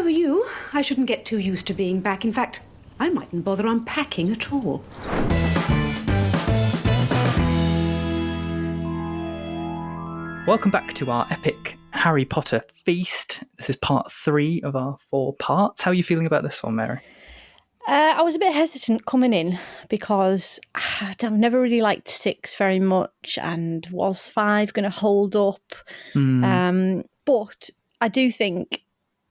were you, I shouldn't get too used to being back. In fact, I mightn't bother unpacking at all. Welcome back to our epic Harry Potter feast. This is part 3 of our 4 parts. How are you feeling about this one, Mary? I was a bit hesitant coming in because I've never really liked 6 very much, and was 5 going to hold up? But I do think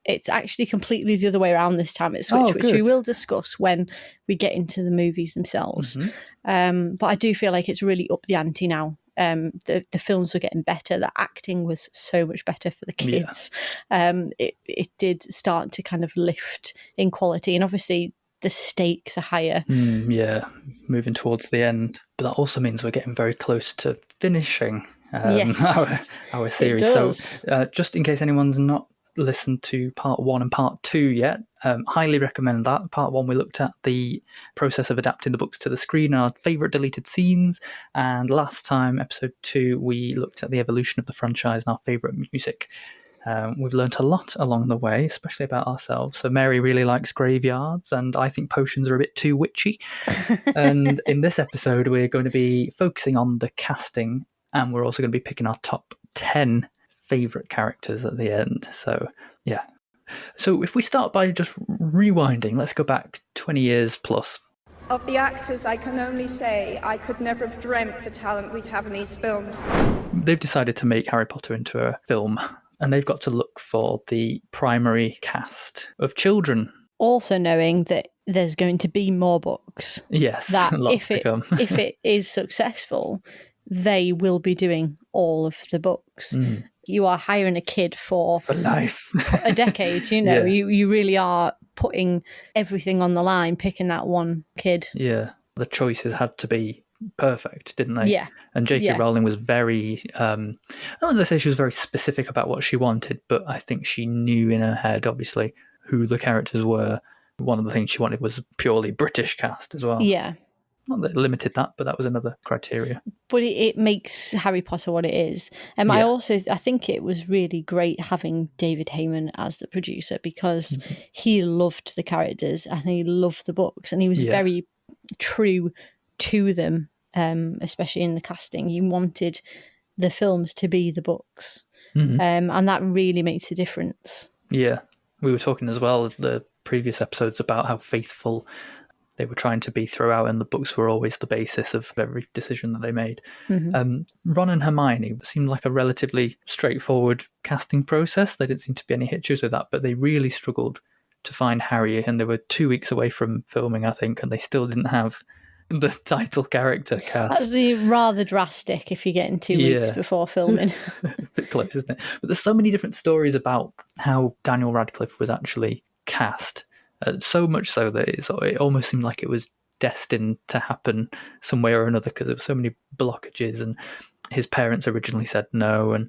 it's actually completely the other way around this time at Switch, which we will discuss when we get into the movies themselves. But I do feel like it's really up the ante now. The films were getting better. The acting was so much better for the kids. It did start to kind of lift in quality, and obviously the stakes are higher. Moving towards the end. But that also means we're getting very close to finishing our series. So just in case anyone's not listened to part 1 and part 2 yet, highly recommend that. Part 1, we looked at the process of adapting the books to the screen and our favourite deleted scenes, and last time, episode 2, we looked at the evolution of the franchise and our favourite music. We've learnt a lot along the way, especially about ourselves. So Mary really likes graveyards, and I think potions are a bit too witchy. And in this episode, we're going to be focusing on the casting, and we're also going to be picking our top 10 favourite characters at the end. So, yeah. So if we start by just rewinding, let's go back 20 years plus. Of the actors, I can only say I could never have dreamt the talent we'd have in these films. They've decided to make Harry Potter into a film, and they've got to look for the primary cast of children. Also knowing that there's going to be more books. Yes, that lots to come. If it is successful, they will be doing all of the books. You are hiring a kid for life. a decade, you really are putting everything on the line, picking that one kid. Yeah, the choices had to be perfect, didn't they? Yeah. And J.K. Rowling was very, I don't want to say she was very specific about what she wanted, but I think she knew in her head, obviously, who the characters were. One of the things she wanted was a purely British cast as well. Yeah. Not that it limited that, but that was another criteria. But it makes Harry Potter what it is. I think it was really great having David Heyman as the producer, because he loved the characters and he loved the books, and he was very true to them, especially in the casting. He wanted the films to be the books, and that really makes a difference. Yeah, we were talking as well as the previous episodes about how faithful they were trying to be throughout, and the books were always the basis of every decision that they made. Ron and Hermione seemed like a relatively straightforward casting process. There didn't seem to be any hitches with that, but they really struggled to find Harry, and they were 2 weeks away from filming, I think, and they still didn't have the title character cast. That's rather drastic if you're getting 2 weeks before filming. A bit close, isn't it? But there's so many different stories about how Daniel Radcliffe was actually cast. So much so that it almost seemed like it was destined to happen some way or another, because there were so many blockages, and his parents originally said no, and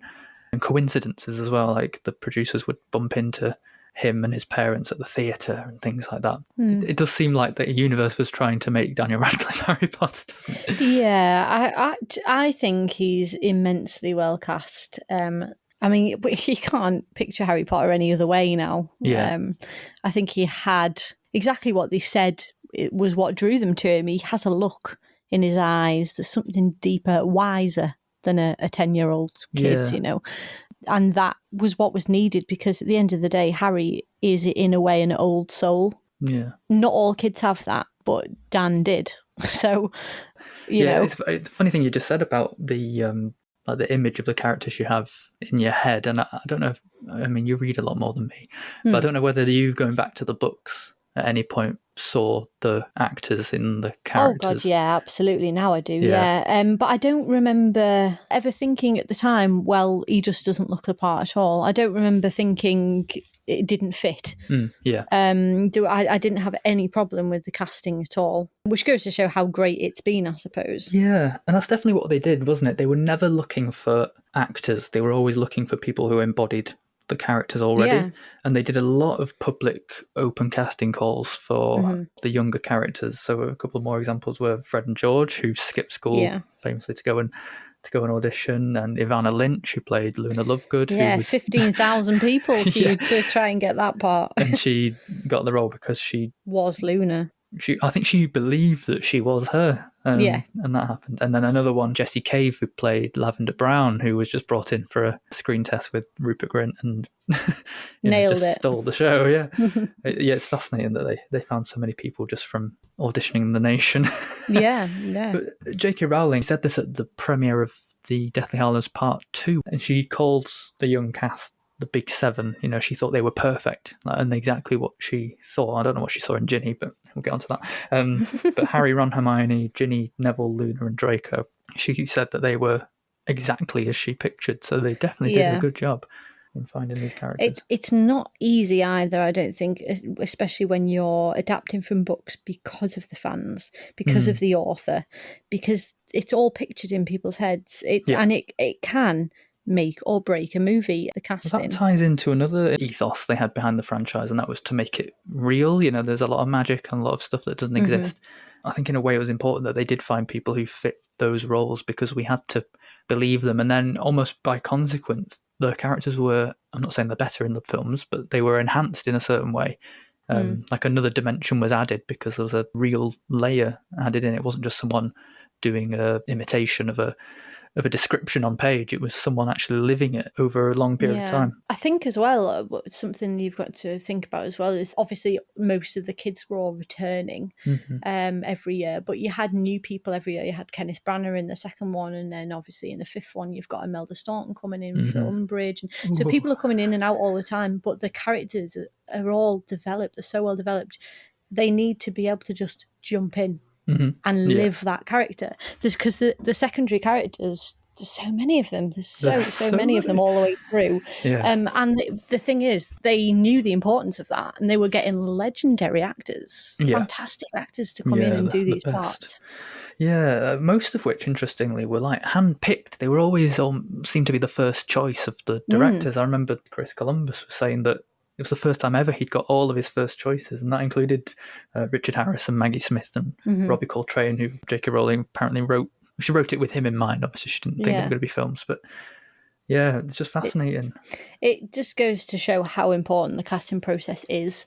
coincidences as well, like the producers would bump into him and his parents at the theatre and things like that. It does seem like the universe was trying to make Daniel Radcliffe Harry Potter, doesn't it? Yeah, I think he's immensely well cast. I mean, but you can't picture Harry Potter any other way now. Yeah. I think he had exactly what they said. It was what drew them to him. He has a look in his eyes. There's something deeper, wiser than a 10-year-old kid, And that was what was needed, because at the end of the day, Harry is in a way an old soul. Yeah. Not all kids have that, but Dan did. So, you know. It's a funny thing you just said about the image of the characters you have in your head. And I don't know if, you read a lot more than me, but I don't know whether you, going back to the books at any point, saw the actors in the characters. Oh God, yeah, absolutely. Now I do, yeah. But I don't remember ever thinking at the time, well, he just doesn't look the part at all. I don't remember thinking it didn't fit. I didn't have any problem with the casting at all, which goes to show how great it's been, I suppose. Yeah, and that's definitely what they did, wasn't it? They were never looking for actors. They were always looking for people who embodied the characters already, and they did a lot of public open casting calls for the younger characters. So a couple more examples were Fred and George, who skipped school famously to go and to go and audition, and Ivana Lynch, who played Luna Lovegood. Yeah, who was 15,000 people queued to try and get that part. And she got the role because she was Luna. I think she believed that she was her. Yeah. And that happened. And then another one, Jessie Cave, who played Lavender Brown, who was just brought in for a screen test with Rupert Grint and Nailed it. stole the show. Yeah. It's fascinating that they found so many people just from auditioning The Nation. Yeah. But J.K. Rowling said this at the premiere of the Deathly Hallows Part 2, and she calls the young cast the Big Seven. She thought they were perfect, and exactly what she thought. I don't know what she saw in Ginny, but we'll get onto that. But Harry, Ron, Hermione, Ginny, Neville, Luna, and Draco, she said that they were exactly as she pictured, so they definitely did a good job in finding these characters. It's not easy either, I don't think, especially when you're adapting from books because of the fans, because of the author, because it's all pictured in people's heads. And it can make or break a movie, the casting. That ties into another ethos they had behind the franchise, and that was to make it real. There's a lot of magic and a lot of stuff that doesn't exist. I think in a way it was important that they did find people who fit those roles, because we had to believe them. And then almost by consequence, the characters were, I'm not saying they're better in the films, but they were enhanced in a certain way. Like another dimension was added because there was a real layer added in. It wasn't just someone doing a imitation of a description on page. It was someone actually living it over a long period of time. I think as well, something you've got to think about as well is obviously most of the kids were all returning every year, but you had new people every year. You had Kenneth Branagh in the second one, and then obviously in the fifth one you've got Imelda Staunton coming in for Umbridge. And so people are coming in and out all the time, but the characters are all developed. They're so well developed. They need to be able to just jump in and live that character. Because the secondary characters, there's so many of them. There's so many of them all the way through. And the thing is, they knew the importance of that, and they were getting legendary actors, fantastic actors to come in and do these parts. Yeah, most of which, interestingly, were like hand-picked. They were always seemed to be the first choice of the directors. I remember Chris Columbus was saying that it was the first time ever he'd got all of his first choices, and that included Richard Harris and Maggie Smith and Robbie Coltrane, who J.K. Rowling apparently wrote. She wrote it with him in mind. Obviously, she didn't think it was going to be films, but yeah, it's just fascinating. It just goes to show how important the casting process is.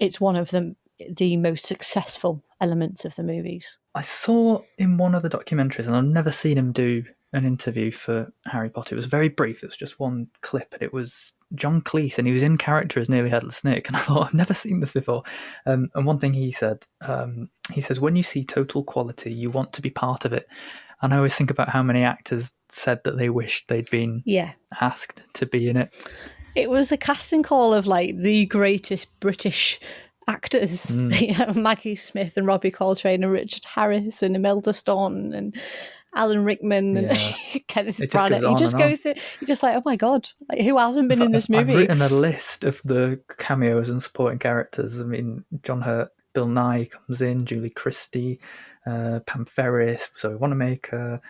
It's one of the most successful elements of the movies. I saw in one of the documentaries, and I've never seen him do an interview for Harry Potter. It was very brief. It was just one clip, and it was John Cleese, and he was in character as Nearly Headless Nick, and I thought, I've never seen this before. And one thing he said, he says, when you see total quality, you want to be part of it. And I always think about how many actors said that they wished they'd been asked to be in it. It was a casting call of like the greatest British actors. Maggie Smith and Robbie Coltrane and Richard Harris and Imelda Staunton and Alan Rickman and Kenneth Branagh. You just go through, you're just like, oh my God, like, who hasn't been in this movie? I've written a list of the cameos and supporting characters. I mean, John Hurt, Bill Nye comes in, Julie Christie, Pam Ferris, Zoe Wanamaker.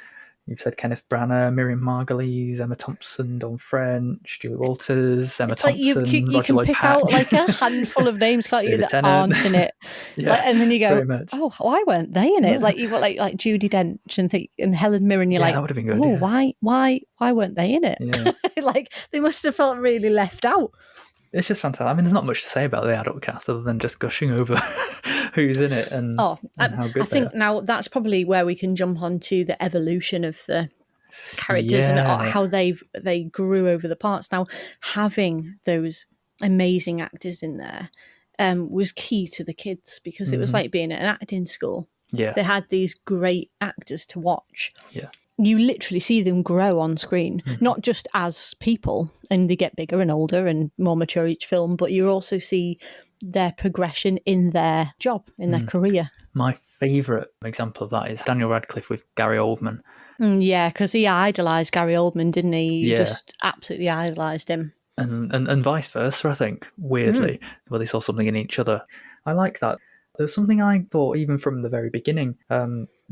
You've said Kenneth Branagh, Miriam Margolyes, Emma Thompson, Dawn French, Julie Walters, Emma Thompson, you Roger can Lloyd pick Pack. out like a handful of names, can't you, David that Tennant. aren't in it. And then you go, oh, why weren't they in it? Yeah. It's like you've got like Judi Dench and Helen Mirren. You're like, that would have been good. Oh, why weren't they in it? Yeah. Like they must have felt really left out. It's just fantastic. I mean, there's not much to say about the adult cast other than just gushing over who's in it and how good I think now that's probably where we can jump on to the evolution of the characters and how they grew over the parts. Now, having those amazing actors in there was key to the kids, because it was like being at an acting school. Yeah. They had these great actors to watch. Yeah. You literally see them grow on screen, not just as people, and they get bigger and older and more mature each film, but you also see their progression in their job, in their career. My favourite example of that is Daniel Radcliffe with Gary Oldman. Yeah, because he idolised Gary Oldman, didn't he? He Yeah. just absolutely idolised him. And vice versa, I think, weirdly, where they saw something in each other. I like that. There's something I thought even from the very beginning,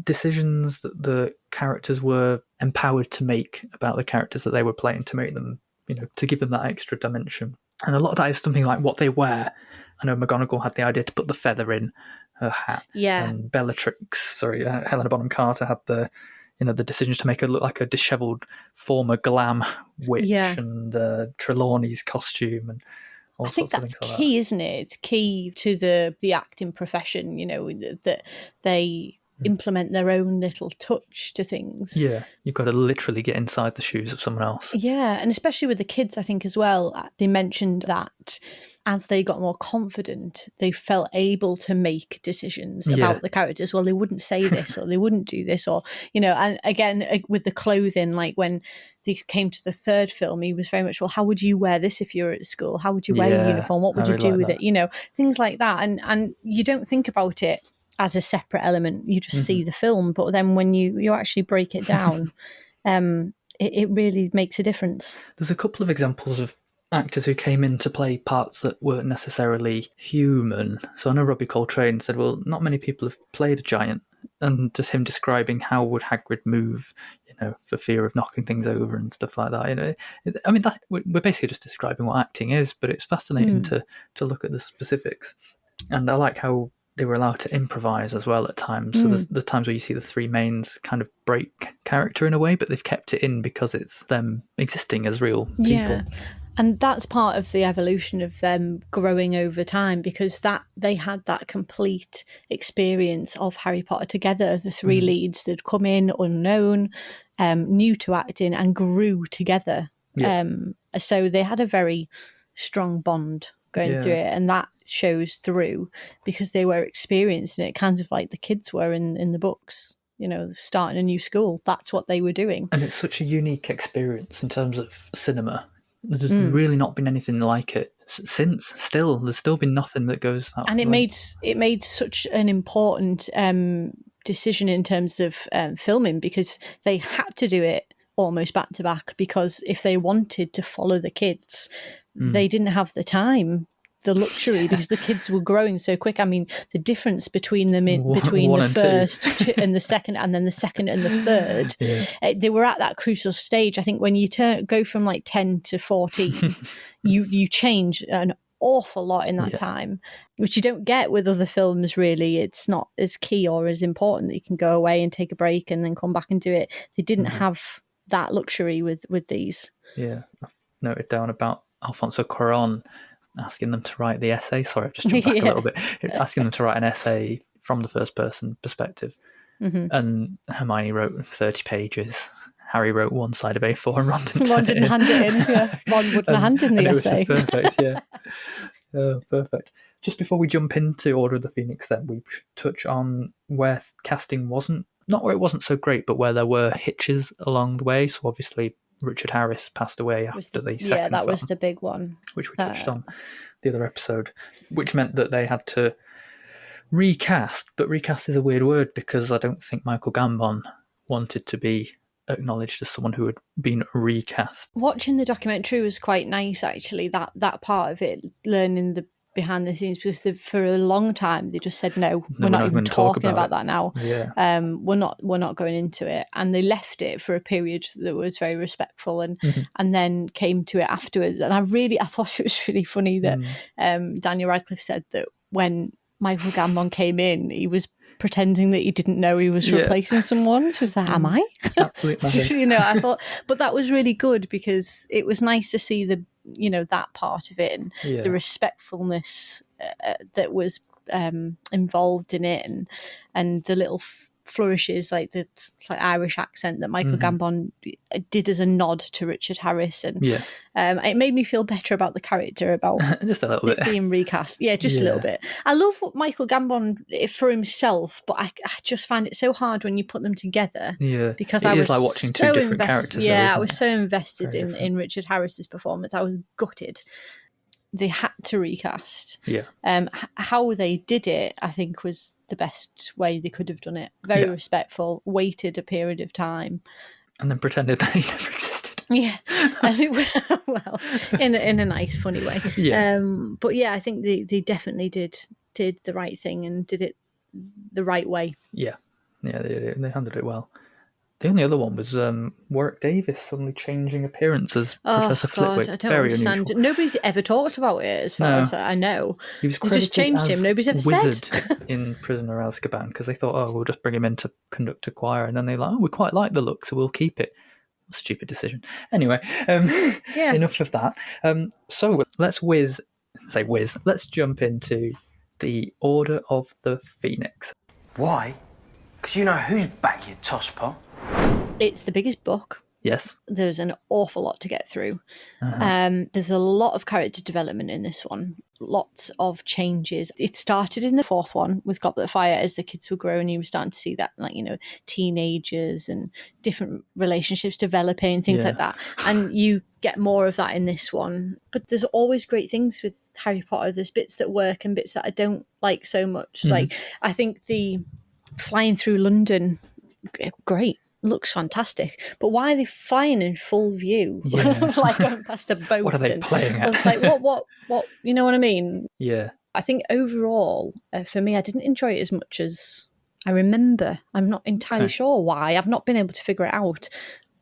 decisions that the characters were empowered to make about the characters that they were playing, to make them, to give them that extra dimension. And a lot of that is something like what they wear. I know McGonagall had the idea to put the feather in her hat. Yeah. And Helena Bonham Carter had the the decisions to make her look like a dishevelled former glam witch, and Trelawney's costume, and all I think sorts of that's things like key, isn't it? It's key to the acting profession, that they implement their own little touch to things. Yeah, you've got to literally get inside the shoes of someone else. Yeah, and especially with the kids, I think as well, they mentioned that as they got more confident, they felt able to make decisions about the characters. Well, they wouldn't say this or they wouldn't do this, or, and again, with the clothing, like when they came to the third film, he was very much, well, how would you wear this if you were at school? How would you wear a uniform? What would you do with it? Things like that. And you don't think about it as a separate element. You just see the film. But then when you actually break it down, it really makes a difference. There's a couple of examples of actors who came in to play parts that weren't necessarily human. So I know Robbie Coltrane said, well, not many people have played a giant. And just him describing how would Hagrid move, for fear of knocking things over and stuff like that. We're basically just describing what acting is, but it's fascinating to look at the specifics. And I like how they were allowed to improvise as well at times. So there's times where you see the three mains kind of break character in a way, but they've kept it in because it's them existing as real people. Yeah. And that's part of the evolution of them growing over time, because that they had that complete experience of Harry Potter together. The three leads that come in unknown, new to acting, and grew together. Yeah. So they had a very strong bond going through it, and that shows through because they were experiencing it, kind of like the kids were in the books. Starting a new school, that's what they were doing. And it's such a unique experience in terms of cinema. There's really not been anything like it since. There's still been nothing that goes that and way. It made such an important decision in terms of filming, because they had to do it almost back to back, because if they wanted to follow the kids, they didn't have the time, the luxury, because the kids were growing so quick. I mean, the difference between them between the first and the second, and then the second and the third, they were at that crucial stage. I think when you go from like 10 to 14, you change an awful lot in that time, which you don't get with other films. Really, it's not as key or as important that you can go away and take a break and then come back and do it. They didn't have that luxury with these. Yeah, I've noted down about Alfonso Cuarón asking them to write the essay. Sorry, I've just jumped back a little bit. Asking them to write an essay from the first person perspective. And Hermione wrote 30 pages. Harry wrote one side of A4 and Ron didn't hand it in. Yeah. Ron wouldn't hand in the essay. It was just perfect, yeah. Oh, perfect. Just before we jump into Order of the Phoenix, then, we should touch on where casting not where it wasn't so great, but where there were hitches along the way. So obviously Richard Harris passed away after the second film. Yeah, that was the big one. Which we touched on the other episode, which meant that they had to recast. But recast is a weird word, because I don't think Michael Gambon wanted to be acknowledged as someone who had been recast. Watching the documentary was quite nice, actually, that part of it, learning the behind the scenes, because for a long time they just said no, we're not even talking about that now. We're not going into it, and they left it for a period that was very respectful, and then came to it afterwards. And I thought it was really funny that Daniel Radcliffe said that when Michael Gambon came in, he was pretending that he didn't know he was replacing someone. So was like, am I? Absolutely. I thought, but that was really good, because it was nice to see that part of it, and the respectfulness that was involved in it, and the little flourishes, like the Irish accent that Michael Gambon did as a nod to Richard Harris, and it made me feel better about the character, about just a little bit being recast. Yeah, just a little bit. I love what Michael Gambon for himself, but I just find it so hard when you put them together. Yeah, because it I was is like watching two different characters. Yeah, I was so invested in Richard Harris's performance. I was gutted. They had to recast. Yeah. How they did it, I think, was the best way they could have done it. Very respectful, waited a period of time. And then pretended that he never existed. Yeah. Well, in a nice, funny way. Yeah. But yeah, I think they definitely did the right thing and did it the right way. Yeah. Yeah, they handled it well. The only other one was Warwick Davis suddenly changing appearance as Professor Flitwick. I don't Very understand. unusual. Nobody's ever talked about it, as far as I know. He was They credited just changed as him. Nobody's ever Wizard said. in Prisoner of Azkaban because they thought, oh, we'll just bring him in to conduct a choir, and then they're like, oh, we quite like the look, so we'll keep it. Stupid decision. Anyway, enough of that. So let's let's jump into the Order of the Phoenix. Why? Because you know who's back, you tosspot. It's the biggest book. Yes. There's an awful lot to get through. There's a lot of character development in this one. Lots of changes. It started in the fourth one with Goblet of Fire as the kids were growing. You were starting to see that, like, you know, teenagers and different relationships developing, things like that. And you get more of that in this one. But there's always great things with Harry Potter. There's bits that work and bits that I don't like so much. Like, I think the flying through London, great. Looks fantastic, but why are they flying in full view? Like going past a boat. What are they playing at? I was like, what? You know what I mean? Yeah. I think overall, for me, I didn't enjoy it as much as I remember. I'm not entirely sure why. I've not been able to figure it out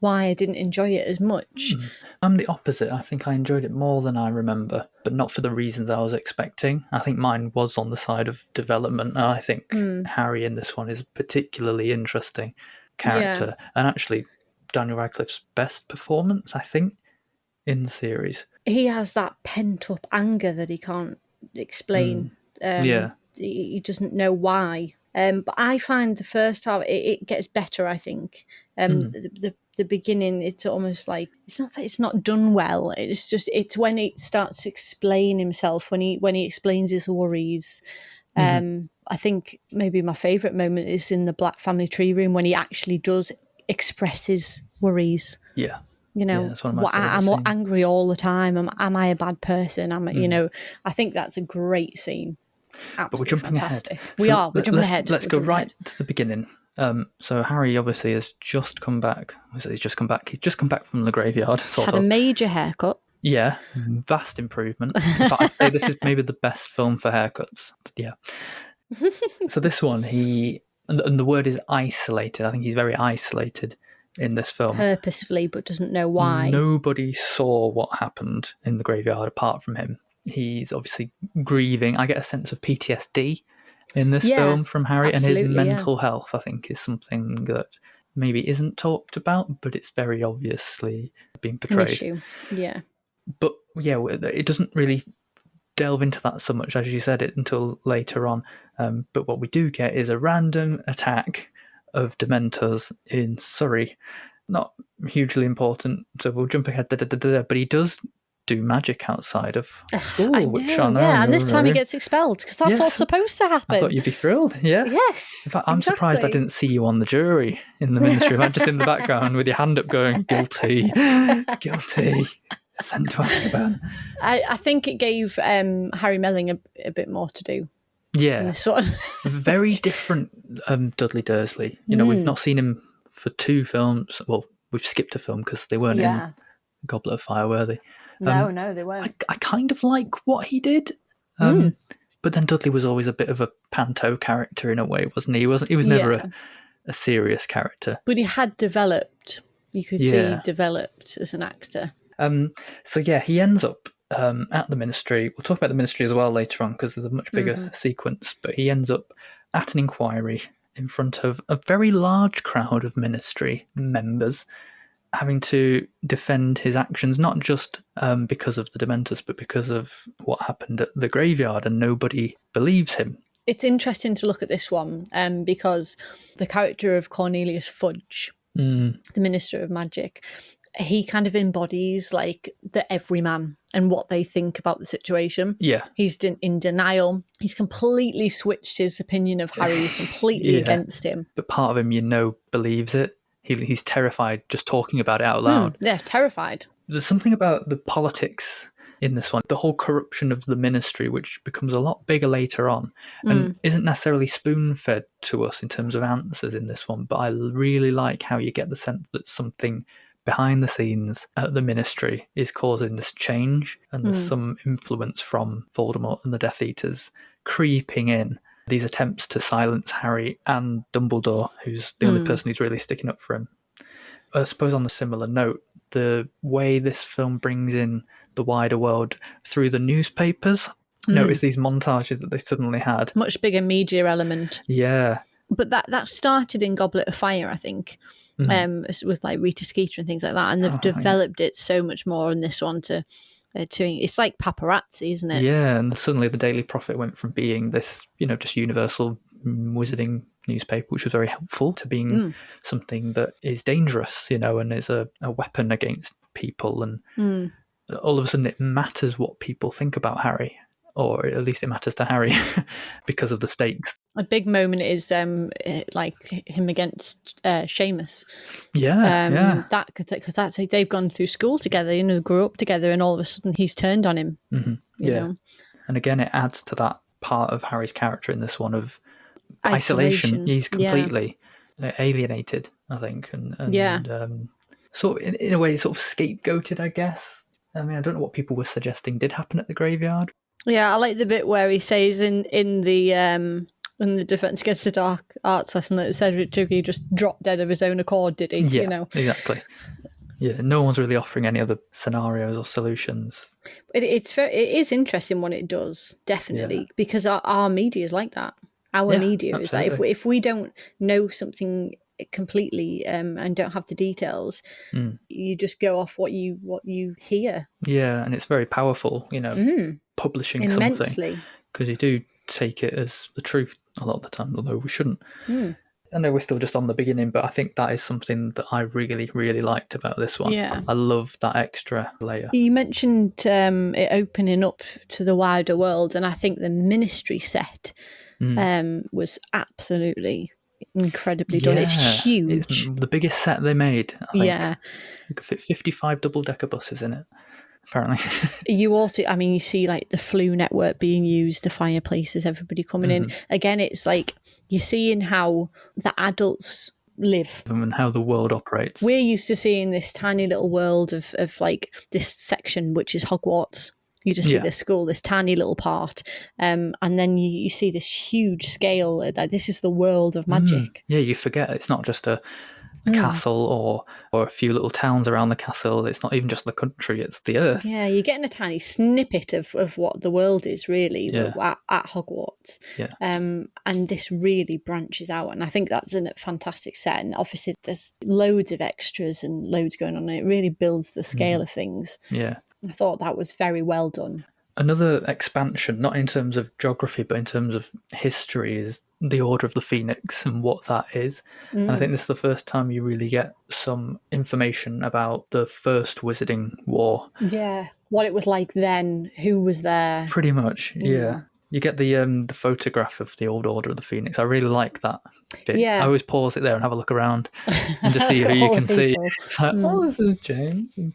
why I didn't enjoy it as much. I'm the opposite. I think I enjoyed it more than I remember, but not for the reasons I was expecting. I think mine was on the side of development, and I think Harry in this one is particularly interesting character, and actually Daniel Radcliffe's best performance, I think, in the series. He has that pent up anger that he can't explain. He doesn't know why. But I find the first half it gets better. I think the beginning, it's almost like it's not that it's not done well. It's when it starts to explain himself, when he explains his worries. I think maybe my favourite moment is in the Black Family Tree Room when he actually does express his worries. Yeah. You know, that's one of my I'm scenes. angry all the time. Am I a bad person? You know, I think that's a great scene. Absolutely but we're jumping fantastic. ahead. We're jumping ahead. Let's go right to the beginning. So Harry obviously has just come back. He's just come back from the graveyard. He's had a major haircut. Yeah, vast improvement. In fact, I'd say this is maybe the best film for haircuts. But yeah. So this one, and the word is isolated. I think he's very isolated in this film. Purposefully, but doesn't know why. Nobody saw what happened in the graveyard apart from him. He's obviously grieving. I get a sense of PTSD in this film from Harry, and his mental health, I think, is something that maybe isn't talked about, but it's very obviously being portrayed. An issue. Yeah. But yeah, it doesn't really delve into that so much, as you said, it until later on. But what we do get is a random attack of Dementors in Surrey. Not hugely important, so we'll jump ahead. But he does do magic outside of school, which I know. Yeah, and this time he gets expelled because that's what's supposed to happen. I thought you'd be thrilled. Yeah. Yes. In fact, I'm surprised I didn't see you on the jury in the Ministry, just in the background with your hand up, going guilty, guilty. Sent to Azkaban. I think it gave Harry Melling a bit more to do. Yeah. In this one. Very different Dudley Dursley. You know, we've not seen him for 2 films. Well, we've skipped a film because they weren't in Goblet of Fire, were they? No, they weren't. I kind of like what he did. But then Dudley was always a bit of a panto character in a way, wasn't he? He was never a serious character. But he had developed. You could see he developed as an actor. So yeah, he ends up at the Ministry. We'll talk about the Ministry as well later on because there's a much bigger sequence. But he ends up at an inquiry in front of a very large crowd of Ministry members, having to defend his actions, not just because of the Dementors, but because of what happened at the graveyard, and nobody believes him. It's interesting to look at this one because the character of Cornelius Fudge, the Minister of Magic, he kind of embodies like the everyman and what they think about the situation. Yeah. He's in denial. He's completely switched his opinion of Harry. He's completely against him. But part of him, believes it. He's terrified just talking about it out loud. Yeah, terrified. There's something about the politics in this one, the whole corruption of the Ministry, which becomes a lot bigger later on and isn't necessarily spoon-fed to us in terms of answers in this one. But I really like how you get the sense that something behind the scenes at the Ministry is causing this change, and there's some influence from Voldemort and the Death Eaters creeping in. These attempts to silence Harry and Dumbledore, who's the only person who's really sticking up for him I suppose on a similar note, the way this film brings in the wider world through the newspapers. Notice these montages that they suddenly had. Much bigger media element. Yeah. But that started in Goblet of Fire, I think, with like Rita Skeeter and things like that, and they've developed it so much more in this one to it's like paparazzi, isn't it? Yeah, and suddenly the Daily Prophet went from being this, just universal wizarding newspaper, which was very helpful, to being something that is dangerous, and is a weapon against people. And all of a sudden it matters what people think about Harry, or at least it matters to Harry because of the stakes. A big moment is like him against Seamus. Yeah. That because that's like they've gone through school together, grew up together, and all of a sudden he's turned on him. You know? And again, it adds to that part of Harry's character in this one of isolation. He's completely alienated, I think, and sort of in a way sort of scapegoated, I guess. I mean, I don't know what people were suggesting did happen at the graveyard. Yeah, I like the bit where he says in the Defence Against the Dark Arts lesson that Cedric Diggory just dropped dead of his own accord, did he? Yeah, exactly. Yeah, no one's really offering any other scenarios or solutions. It is interesting what it does, definitely, because our media is like that. Our media is that if we don't know something completely and don't have the details, you just go off what you hear. Yeah, and it's very powerful, publishing immensely. Something, because you do take it as the truth a lot of the time, although we shouldn't. I know we're still just on the beginning, but I think that is something that I really, really liked about this one. Yeah. I love that extra layer. You mentioned it opening up to the wider world, and I think the Ministry set was absolutely incredibly done. It's huge. It's the biggest set they made, I think. Yeah. You could fit 55 double-decker buses in it, apparently. You see like the flu network being used, the fireplaces, everybody coming in. Again, it's like you're seeing how the adults live and how the world operates. We're used to seeing this tiny little world of like this section, which is Hogwarts. You just see this school, this tiny little part, and then you see this huge scale. Like, this is the world of magic. Yeah, you forget it's not just a castle or a few little towns around the castle. It's not even just the country, it's the earth. Yeah, you're getting a tiny snippet of what the world is really at Hogwarts. Yeah. And this really branches out, and I think that's a fantastic set. And obviously there's loads of extras and loads going on, and it really builds the scale of things. Yeah. I thought that was very well done. Another expansion, not in terms of geography, but in terms of history, is the Order of the Phoenix and what that is. And I think this is the first time you really get some information about the First Wizarding War. Yeah, what it was like then, who was there. Pretty much, yeah. You get the photograph of the old Order of the Phoenix. I really like that bit. Yeah. I always pause it there and have a look around and just see who you can see. It's like, this is James, and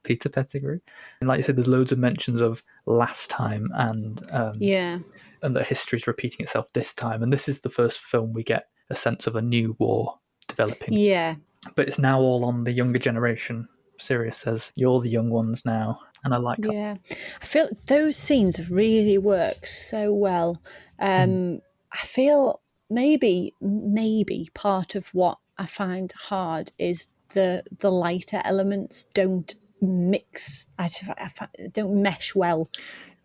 Peter Pettigrew. And like you said, there's loads of mentions of last time and that history's repeating itself this time. And this is the first film we get a sense of a new war developing. Yeah. But it's now all on the younger generation. Sirius says, you're the young ones now. And I like that. Yeah. I feel those scenes really work so well. I feel maybe part of what I find hard is the lighter elements don't mix. I don't mesh well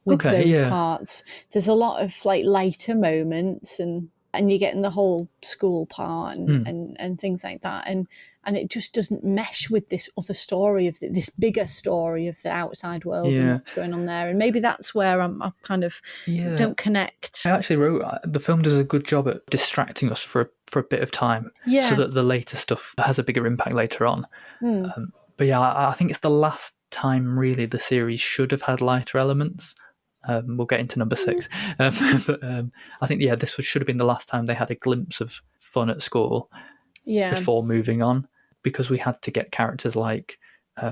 with those parts. There's a lot of like lighter moments and you're getting the whole school part and things like that. And it just doesn't mesh with this other story of this bigger story of the outside world and what's going on there. And maybe that's where I kind of don't connect. I actually wrote the film does a good job at distracting us for a bit of time, so that the later stuff has a bigger impact later on. But yeah, I think it's the last time really the series should have had lighter elements. We'll get into number 6. But I think, this should have been the last time they had a glimpse of fun at school before moving on, because we had to get characters like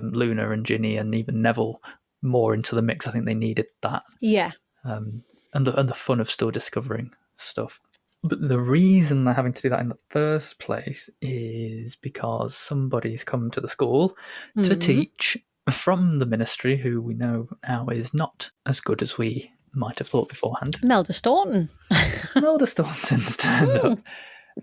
Luna and Ginny and even Neville more into the mix. I think they needed that. Yeah. And the fun of still discovering stuff. But the reason they're having to do that in the first place is because somebody's come to the school to teach from the Ministry, who we know now is not as good as we might have thought beforehand. Melda Staunton. Melda Staunton's turned up.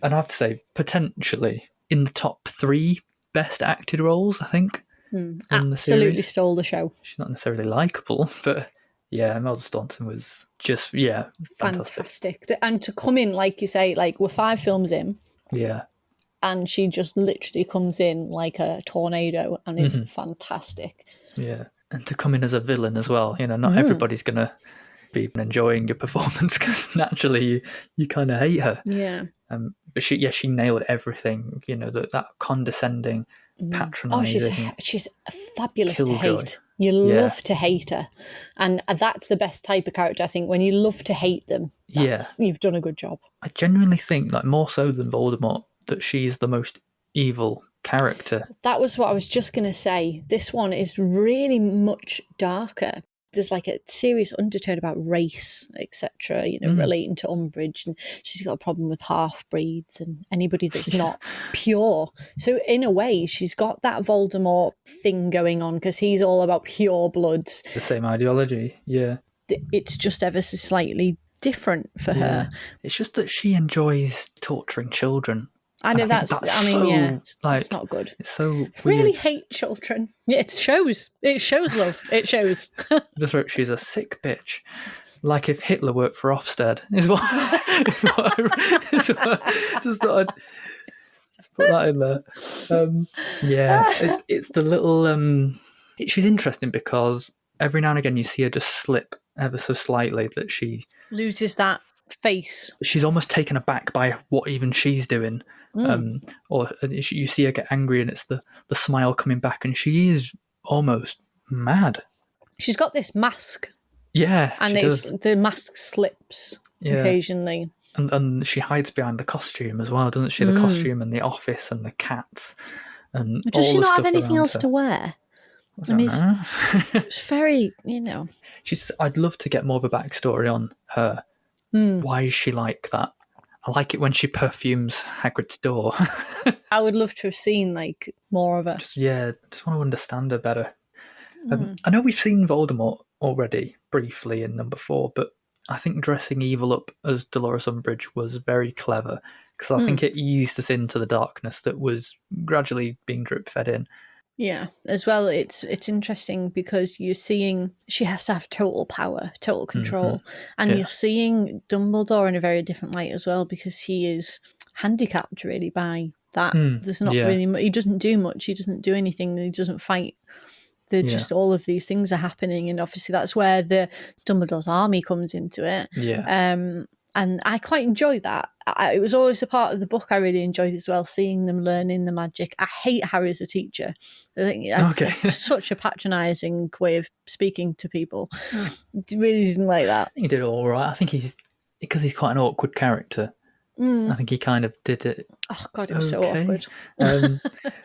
And I have to say, potentially in the top 3 best acted roles, I think, in the Absolutely series. stole the show. She's not necessarily likable, but yeah, Imelda Staunton was just, fantastic. And to come in, like you say, like we're 5 films in, Yeah, and she just literally comes in like a tornado and is fantastic. yeah. And to come in as a villain as well, not everybody's going to be enjoying your performance because naturally you kind of hate her. Yeah. But she nailed everything, that condescending, Oh, patronising. she's fabulous to Killjoy. hate. You love to hate her. And that's the best type of character, I think. When you love to hate them, you've done a good job. I genuinely think, like more so than Voldemort, that she's the most evil character. That was what I was just going to say. This one is really much darker. There's like a serious undertone about race, etc., relating to Umbridge. And she's got a problem with half-breeds and anybody that's not pure. So in a way, she's got that Voldemort thing going on because he's all about pure bloods. The same ideology, yeah. It's just ever so slightly different for her. It's just that she enjoys torturing children. I know that's not good. It's so I really weird. hate children. Yeah, it shows love. It shows. Just wrote, she's a sick bitch. Like if Hitler worked for Ofsted, is what just thought I'd just put that in there. It's the little. She's interesting because every now and again you see her just slip ever so slightly that she loses that face. She's almost taken aback by what even she's doing. Or you see her get angry and it's the smile coming back and she is almost mad. She's got this mask. Yeah, and the mask slips occasionally. And she hides behind the costume as well, doesn't she? The costume and the office and the cats. And does all she the not have stuff anything around else her. to wear? I mean, it's very, I'd love to get more of a backstory on her. Why is she like that? I like it when she perfumes Hagrid's door. I would love to have seen like more of her. Just want to understand her better. I know we've seen Voldemort already briefly in number 4, but I think dressing evil up as Dolores Umbridge was very clever because I think it eased us into the darkness that was gradually being drip fed in. Yeah, as well, it's interesting because you're seeing she has to have total power, total control, and you're seeing Dumbledore in a very different light as well because he is handicapped really by that. There's not really he doesn't do much, he doesn't do anything, he doesn't fight. Just all of these things are happening, and obviously that's where the Dumbledore's army comes into it. And I quite enjoyed that. It was always a part of the book I really enjoyed as well, seeing them learning the magic. I hate Harry as a teacher. I think it's such a patronising way of speaking to people. Really didn't like that. I think he did it all right. I think because he's quite an awkward character. I think he kind of did it. Oh God, it was so awkward.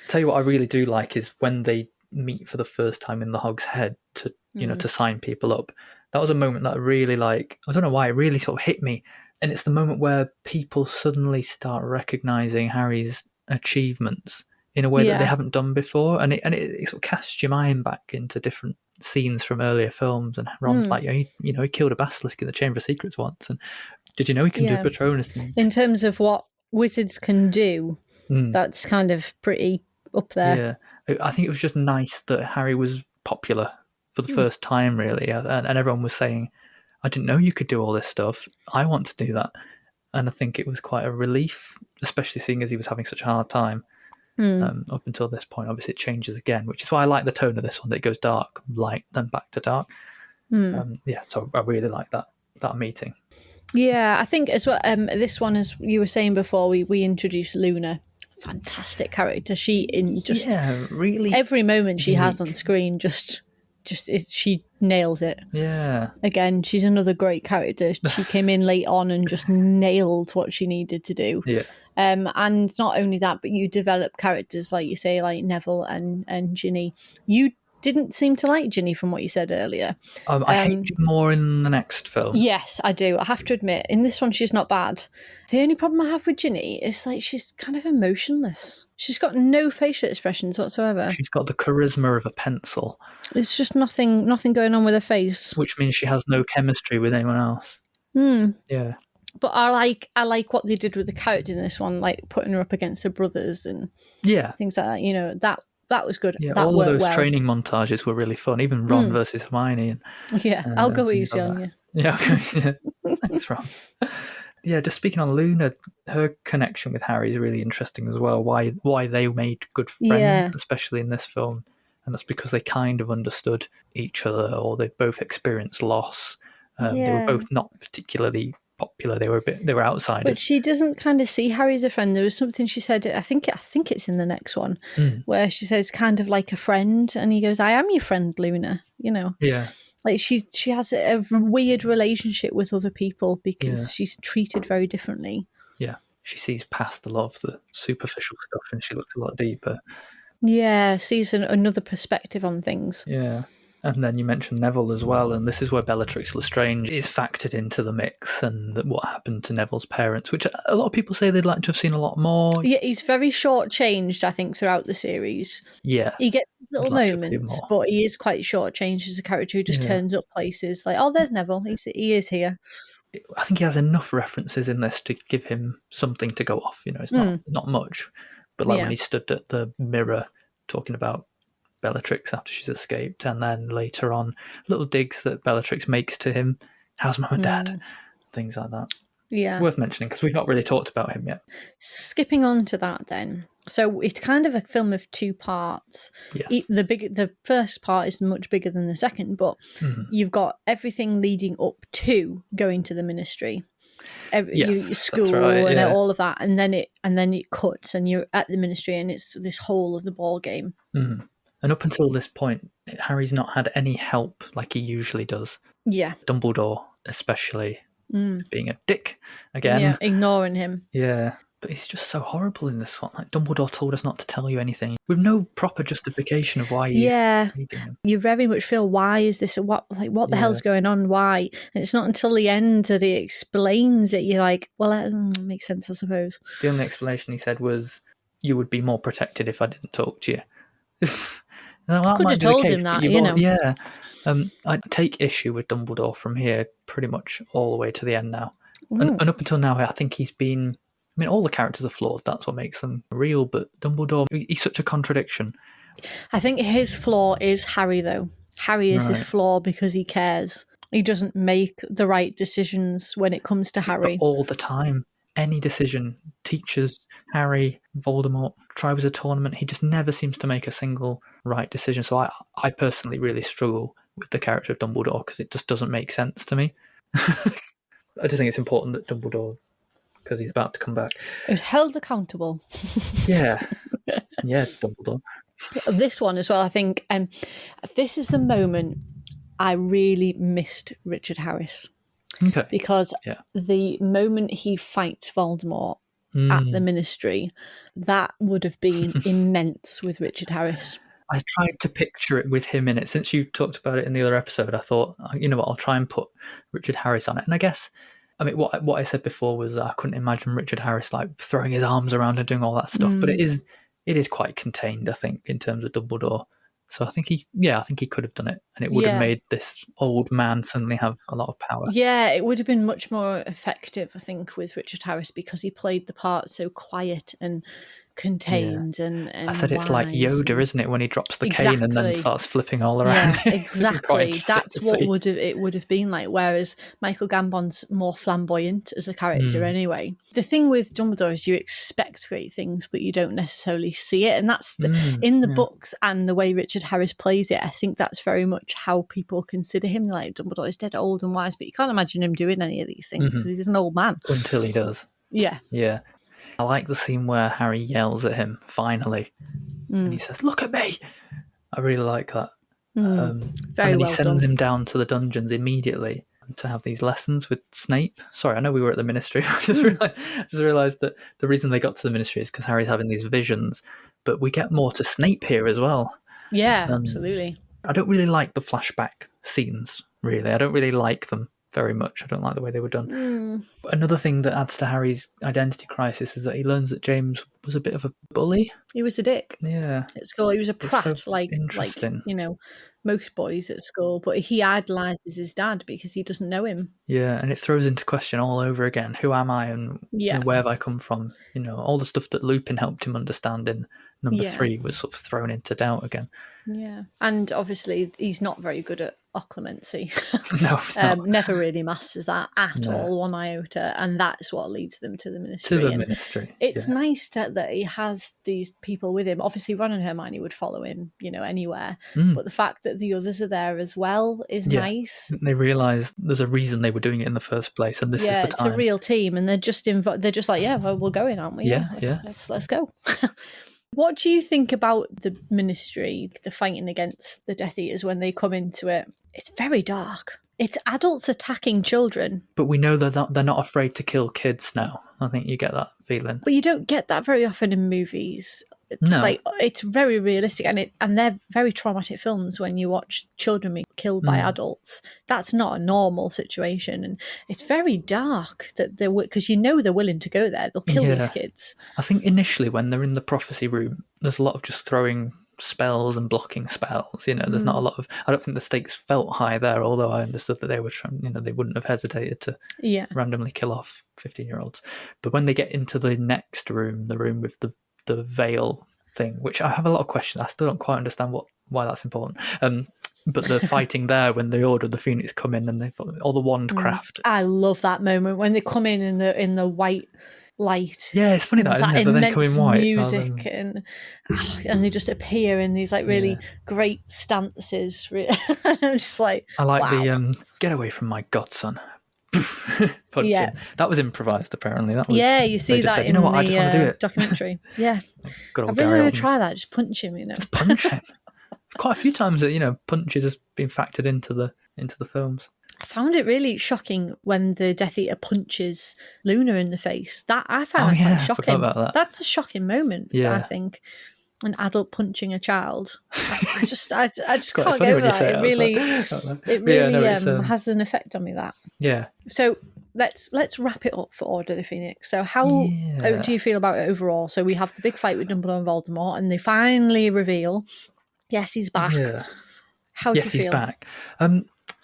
Tell you what I really do like is when they meet for the first time in the Hog's Head to to sign people up. That was a moment that I really like. I don't know why, it really sort of hit me. And it's the moment where people suddenly start recognising Harry's achievements in a way that they haven't done before. And it sort of casts your mind back into different scenes from earlier films. And Ron's like, he killed a basilisk in the Chamber of Secrets once. And did you know he can do Patronus? In terms of what wizards can do, that's kind of pretty up there. Yeah. I think it was just nice that Harry was popular for the first time, really, and everyone was saying, I didn't know you could do all this stuff. I want to do that. And I think it was quite a relief, especially seeing as he was having such a hard time up until this point. Obviously, it changes again, which is why I like the tone of this one, that it goes dark, light, then back to dark. So I really like that meeting. Yeah, I think as well, this one, as you were saying before, we introduced Luna. Fantastic character. She really every moment she unique. Has on screen, she nails it. Yeah. Again, she's another great character. She came in late on and just nailed what she needed to do. Yeah. And not only that, but you develop characters like you say, like Neville and Ginny. You didn't seem to like Ginny from what you said earlier. I hate you more in the next film. Yes, I do. I have to admit, in this one, she's not bad. The only problem I have with Ginny is like she's kind of emotionless. She's got no facial expressions whatsoever. She's got the charisma of a pencil. It's just nothing going on with her face. Which means she has no chemistry with anyone else. Yeah. But I like what they did with the character in this one, like putting her up against her brothers and things like that. You know, that was good. Yeah, that all of worked those well. training montages were really fun. Even Ron versus Hermione. And, Yeah, I'll go things easy like on that. you. Yeah, okay. Yeah. Thanks, Ron. Yeah, just speaking on Luna, her connection with Harry is really interesting as well. Why they made good friends, especially in this film, and that's because they kind of understood each other, or they both experienced loss. They were both not particularly popular. They were outsiders. But she doesn't kind of see Harry as a friend. There was something she said. I think it's in the next one where she says kind of like a friend, and he goes, "I am your friend, Luna." You know. Yeah. Like she has a weird relationship with other people because she's treated very differently. Yeah, she sees past a lot of the superficial stuff and she looks a lot deeper. Yeah, sees another perspective on things. Yeah. And then you mentioned Neville as well, and this is where Bellatrix Lestrange is factored into the mix, and what happened to Neville's parents, which a lot of people say they'd like to have seen a lot more. Yeah, he's very short-changed, I think, throughout the series. Yeah. He gets little moments, but he is quite short-changed as a character who just turns up places. Like, oh, there's Neville. He is here. I think he has enough references in this to give him something to go off. You know, it's not much. But like when he stood at the mirror talking about Bellatrix after she's escaped, and then later on little digs that Bellatrix makes to him, how's mum and dad, things like that. Yeah, worth mentioning because we've not really talked about him yet. Skipping on to that then, so it's kind of a film of two parts. Yes. The first part is much bigger than the second, but you've got everything leading up to going to the ministry. School and all of that, and then it cuts and you're at the ministry and it's this whole of the ball game. And up until this point, Harry's not had any help like he usually does. Yeah. Dumbledore, especially, being a dick again. Yeah, ignoring him. Yeah. But he's just so horrible in this one. Like, Dumbledore told us not to tell you anything, with no proper justification of why he's reading him. You very much feel, why is this? What the hell's going on? Why? And it's not until the end that he explains it. You're like, well, that makes sense, I suppose. The only explanation he said was, you would be more protected if I didn't talk to you. Well, could have told him that, you know. Yeah. I take issue with Dumbledore from here pretty much all the way to the end now. And up until now, I think he's been... I mean, all the characters are flawed. That's what makes them real. But Dumbledore, he's such a contradiction. I think his flaw is Harry, though. Harry is his flaw because he cares. He doesn't make the right decisions when it comes to Harry. But all the time. Any decision, teachers, Harry, Voldemort, Triwizard Tournament, he just never seems to make a single right decision. So I personally really struggle with the character of Dumbledore because it just doesn't make sense to me. I just think it's important that Dumbledore, because he's about to come back, is held accountable. Yeah, Dumbledore. This one as well, I think. This is the moment I really missed Richard Harris. Okay. Because the moment he fights Voldemort at the ministry, that would have been immense with Richard Harris. I tried to picture it with him in it. Since you talked about it in the other episode, I thought, you know what, I'll try and put Richard Harris on it. And I guess, I mean, what I said before was that I couldn't imagine Richard Harris like throwing his arms around and doing all that stuff. But it is quite contained, I think, in terms of Dumbledore. So I think he could have done it, and it would have made this old man suddenly have a lot of power. Yeah, it would have been much more effective, I think, with Richard Harris because he played the part so quiet and contained and I said it's like Yoda, isn't it, when he drops the cane and then starts flipping all around. Yeah, exactly. That's what it would have been like, whereas Michael Gambon's more flamboyant as a character anyway. The thing with Dumbledore is you expect great things but you don't necessarily see it, and that's in the books and the way Richard Harris plays it. I think that's very much how people consider him. Like, Dumbledore is dead old and wise, but you can't imagine him doing any of these things because he's an old man until he does. Yeah I like the scene where Harry yells at him, finally, and he says, "Look at me!" I really like that. Very and then he sends done. him down to the dungeons immediately to have these lessons with Snape. Sorry, I know we were at the Ministry. I just realised that the reason they got to the Ministry is because Harry's having these visions, but we get more to Snape here as well. Yeah, absolutely. I don't really like the flashback scenes, really. I don't really like them very much. I don't like the way they were done. Another thing that adds to Harry's identity crisis is that he learns that James was a bit of a bully. He was a dick Yeah. at school. He was a prat, so like interesting. most boys at school. But he idolises his dad because he doesn't know him. Yeah, and it throws into question all over again, who am I and where have I come from? All the stuff that Lupin helped him understand in number 3 was sort of thrown into doubt again. Yeah, and obviously he's not very good at occlumency. No, he's not. Never really masters that at all, one iota, and that's what leads them to the Ministry. It's nice that he has these people with him. Obviously, Ron and Hermione would follow him, anywhere. But the fact that the others are there as well is nice. They realise there's a reason they were doing it in the first place, and this is the time. It's a real team, and they're just they're just like, well, we're going, aren't we? Let's go. What do you think about the Ministry, the fighting against the Death Eaters when they come into it? It's very dark. It's adults attacking children. But we know they're not afraid to kill kids now. I think you get that feeling. But you don't get that very often in movies. No. Like, it's very realistic, and they're very traumatic films when you watch children being killed by adults. That's not a normal situation, and it's very dark that because they're willing to go there. They'll kill these kids. I think initially when they're in the prophecy room, there's a lot of just throwing spells and blocking spells. There's not a lot of. I don't think the stakes felt high there, although I understood that they were trying. They wouldn't have hesitated to randomly kill off 15-year-olds. But when they get into the next room, the room with the veil thing, which I have a lot of questions. I still don't quite understand why that's important. But the fighting there when they ordered the Phoenix come in and all the wand craft. I love that moment when they come in the white light. Yeah, it's funny that, isn't it? They come in white music and they just appear in these like really great stances. I'm just like, I like wow. the get away from my godson. Punch in. That was improvised apparently. That was, you see that said, in I just want to do it. Documentary. Yeah. I really want to try that. Just punch him, Just punch him. Quite a few times that, punches has been factored into the films. I found it really shocking when the Death Eater punches Luna in the face. That I found quite shocking. I forgot about that. That's a shocking moment, I think. An adult punching a child. I just can't go with that. It really has an effect on me, that. Yeah. So let's wrap it up for Order of the Phoenix. So how do you feel about it overall? So we have the big fight with Dumbledore and Voldemort, and they finally reveal, yes, he's back. Yeah. How do you feel? Yes, he's back.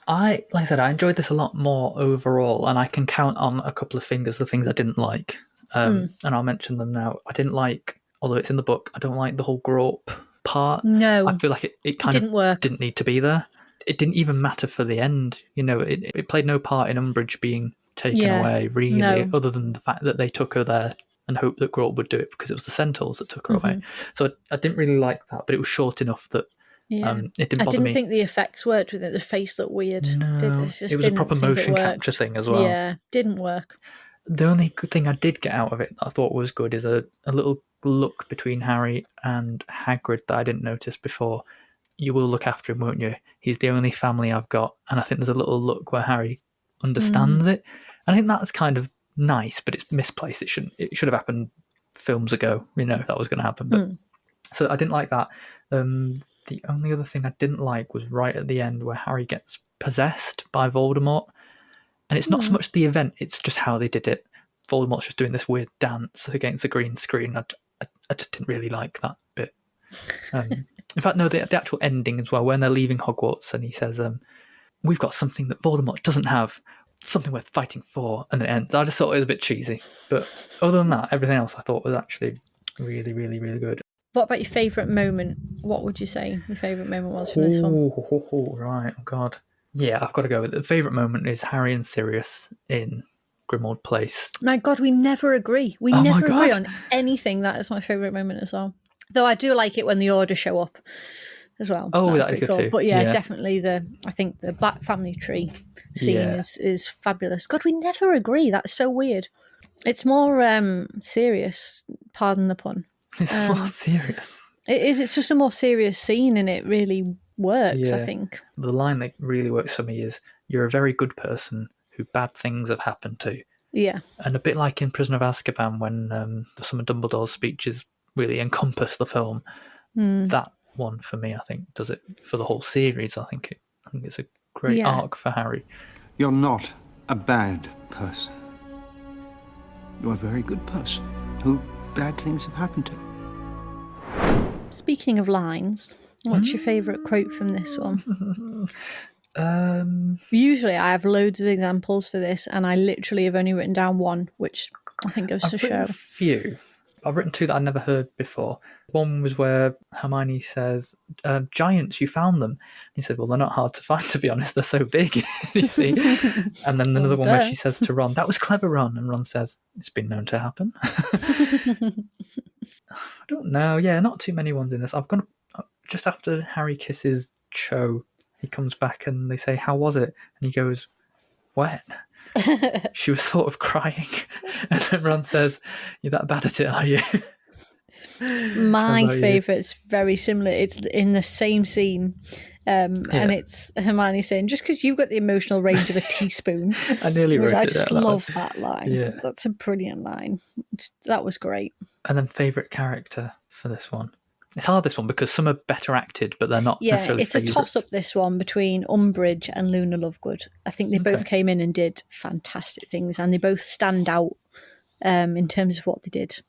Like I said, I enjoyed this a lot more overall, and I can count on a couple of fingers the things I didn't like. And I'll mention them now. I didn't like, although it's in the book, I don't like the whole grope part. No. I feel like it kind of work. Didn't need to be there. It didn't even matter for the end. It played no part in Umbridge being taken away, really, other than the fact that they took her there and hoped that Grope would do it because it was the Centaurs that took her away. So I didn't really like that, but it was short enough that it didn't bother me. I didn't think the effects worked with it. The face looked weird. No, it was a proper motion capture thing as well. Yeah, didn't work. The only good thing I did get out of it that I thought was good is a little look between Harry and Hagrid that I didn't notice before. You will look after him, won't you? He's the only family I've got. And I think there's a little look where Harry understands it. I think that's kind of nice, but it's misplaced. It should have happened films ago, if that was going to happen. But so I didn't like that. The only other thing I didn't like was right at the end where Harry gets possessed by Voldemort. And it's not so much the event, it's just how they did it. Voldemort's just doing this weird dance against a green screen. I just didn't really like that bit. In fact, no, the actual ending as well, when they're leaving Hogwarts and he says, we've got something that Voldemort doesn't have, something worth fighting for, and it ends. I just thought it was a bit cheesy. But other than that, everything else I thought was actually really, really, really good. What about your favourite moment? What would you say your favourite moment was from this one? Right, oh God. Yeah, I've got to go with it. The favourite moment is Harry and Sirius in Grimmauld Place. My God, we never agree. We never agree on anything. That is my favourite moment as well. Though I do like it when the Order show up as well. Oh, that is good too. But definitely I think the Black Family Tree scene is fabulous. God, we never agree. That's so weird. It's more serious, pardon the pun. It's more serious. It is. It's just a more serious scene and it really works, I think. The line that really works for me is, you're a very good person who bad things have happened to. Yeah. And a bit like in Prisoner of Azkaban when some of Dumbledore's speeches really encompass the film. That one for me, I think, does it for the whole series. I think it's a great arc for Harry. You're not a bad person. You're a very good person who bad things have happened to. Speaking of lines, what's your favourite quote from this one? Usually I have loads of examples for this, and I literally have only written down one, which I think goes to I've written show. a few. I've written two that I'd never heard before. One was where Hermione says, giants, you found them. He said, well, they're not hard to find, to be honest. They're so big, you see. And then another one where she says to Ron, that was clever, Ron. And Ron says, it's been known to happen. I don't know. Yeah, not too many ones in this. I've gone just after Harry kisses Cho. He comes back and they say, how was it? And he goes, when? She was sort of crying. And then Ron says, you're that bad at it, are you? My favourite's very similar. It's in the same scene. And it's Hermione saying, just because you've got the emotional range of a teaspoon. I nearly wrote it. I just love that line. Yeah. That's a brilliant line. That was great. And then favourite character for this one. It's hard, this one, because some are better acted, but they're not necessarily it's favourites. A toss-up, this one, between Umbridge and Luna Lovegood. I think they both came in and did fantastic things, and they both stand out in terms of what they did.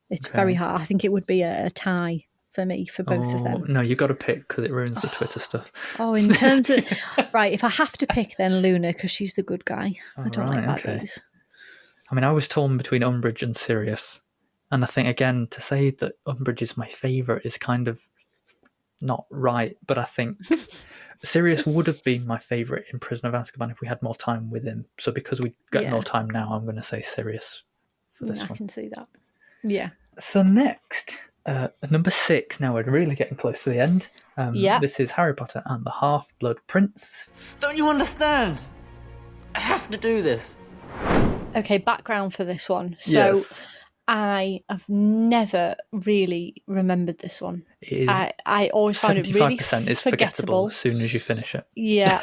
It's very hard. I think it would be a tie for me, for both of them. No, you've got to pick, because it ruins the Twitter stuff. In terms of... Right, if I have to pick, then Luna, because she's the good guy. I don't like baddies. I mean, I was torn between Umbridge and Sirius. And I think, again, to say that Umbridge is my favourite is kind of not right. But I think Sirius would have been my favourite in Prisoner of Azkaban if we had more time with him. So because we get more time now, I'm going to say Sirius for this one. I can see that. Yeah. So next, number 6. Now we're really getting close to the end. This is Harry Potter and the Half-Blood Prince. Don't you understand? I have to do this. Okay, background for this one. So I have never really remembered this one. I always find it really 75% is forgettable as soon as you finish it. Yeah.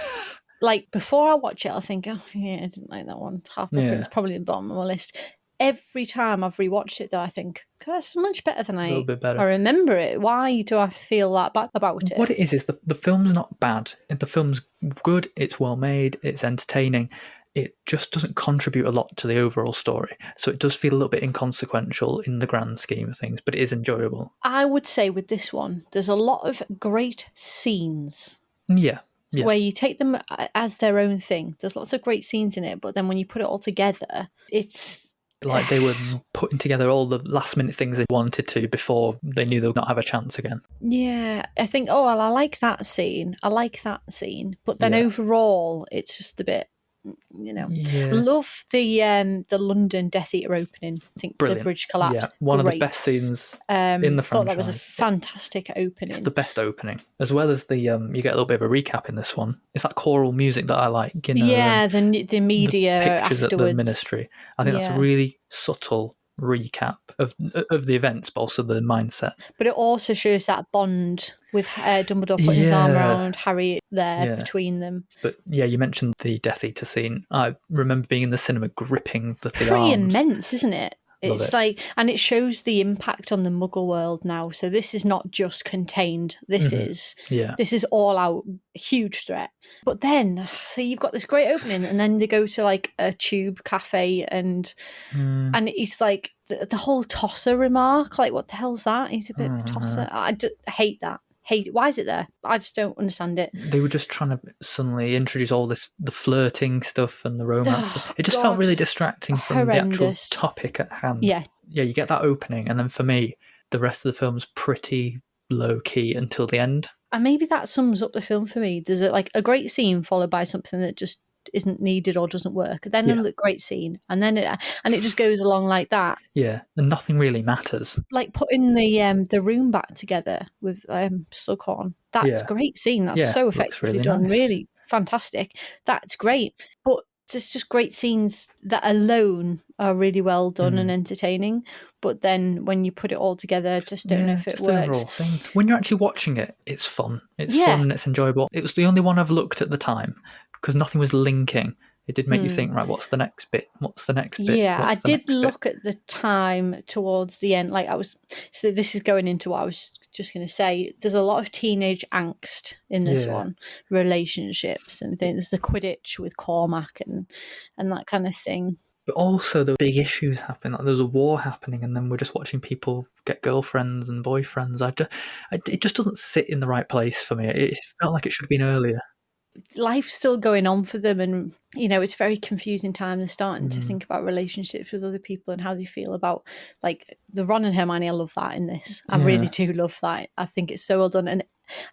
Like, before I watch it, I'll think, oh, yeah, I didn't like that one. Half-Blood Prince, probably at the bottom of my list. Every time I've rewatched it, though, I think, that's much better than I remember it. Why do I feel that bad about it? What it is the film's not bad. The film's good, it's well made, it's entertaining. It just doesn't contribute a lot to the overall story. So it does feel a little bit inconsequential in the grand scheme of things, but it is enjoyable. I would say with this one, there's a lot of great scenes. Yeah. Where you take them as their own thing. There's lots of great scenes in it, but then when you put it all together, it's... Like they were putting together all the last minute things they wanted to before they knew they would not have a chance again. Yeah, I think, I like that scene. But then overall, it's just a bit... Love the London Death Eater opening. I think brilliant. The bridge collapse. Yeah, one of the best scenes in the franchise. I thought that was a fantastic opening. It's the best opening, as well as the you get a little bit of a recap in this one. It's that choral music that I like. The media the pictures afterwards. At the Ministry. I think that's a really subtle recap of the events, but also the mindset. But it also shows that bond with Dumbledore putting his arm around Harry there between them. But you mentioned the Death Eater scene. I remember being in the cinema gripping the pretty arms. Immense, isn't it? It's like, and it shows the impact on the Muggle world now. So this is not just contained. This is all out, huge threat. But then, so you've got this great opening, and then they go to like a tube cafe, and it's like the whole tosser remark. Like, what the hell's that? He's a bit of a tosser. I hate that. Why is it there? I just don't understand it. They were just trying to suddenly introduce all the flirting stuff and the romance stuff. It just felt really distracting from the actual topic at hand. Yeah, you get that opening, and then for me, the rest of the film's pretty low key until the end. And maybe that sums up the film for me. There's a great scene followed by something that just isn't needed or doesn't work. Then another great scene, and then it just goes along like that. Yeah, and nothing really matters. Like putting the room back together with Slughorn. That's a great scene. That's so effectively done. Nice. Really fantastic. That's great. But there's just great scenes that alone are really well done and entertaining. But then when you put it all together, I just don't know if it works. Overall thing. When you're actually watching it, it's fun. It's fun and it's enjoyable. It was the only one I've looked at the time, because nothing was linking It did make you think, right, what's the next bit? What's the next bit? Yeah, I What's the did next bit? look at the time towards the end. So this is going into what I was just going to say. There's a lot of teenage angst in this one, relationships and things. There's the Quidditch with Cormac and that kind of thing. But also the big issues happen. Like there's a war happening, and then we're just watching people get girlfriends and boyfriends. It just doesn't sit in the right place for me. It felt like it should have been earlier. Life's still going on for them, and it's a very confusing time. They're starting to think about relationships with other people and how they feel about like the Ron and Hermione. I love that in this. I really do love that. I think it's so well done, and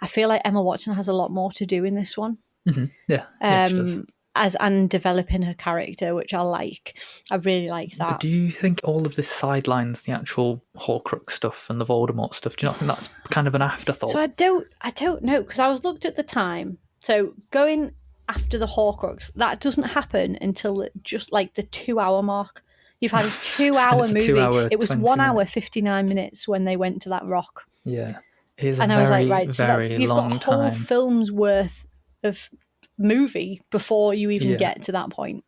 I feel like Emma Watson has a lot more to do in this one. Mm-hmm. Yeah, she does. And developing her character, which I like. I really like that. But do you think all of this sidelines the actual Horcrux stuff and the Voldemort stuff? Do you not think that's kind of an afterthought? So I don't know, because I was looked at the time. So going after the Horcrux, that doesn't happen until just like the 2-hour mark. You've had a 2-hour movie. It was 1 hour 59 minutes when they went to that rock. Yeah, it is and a I was very, like, right, so very you've long got a whole time. film's worth of movie before you even get to that point.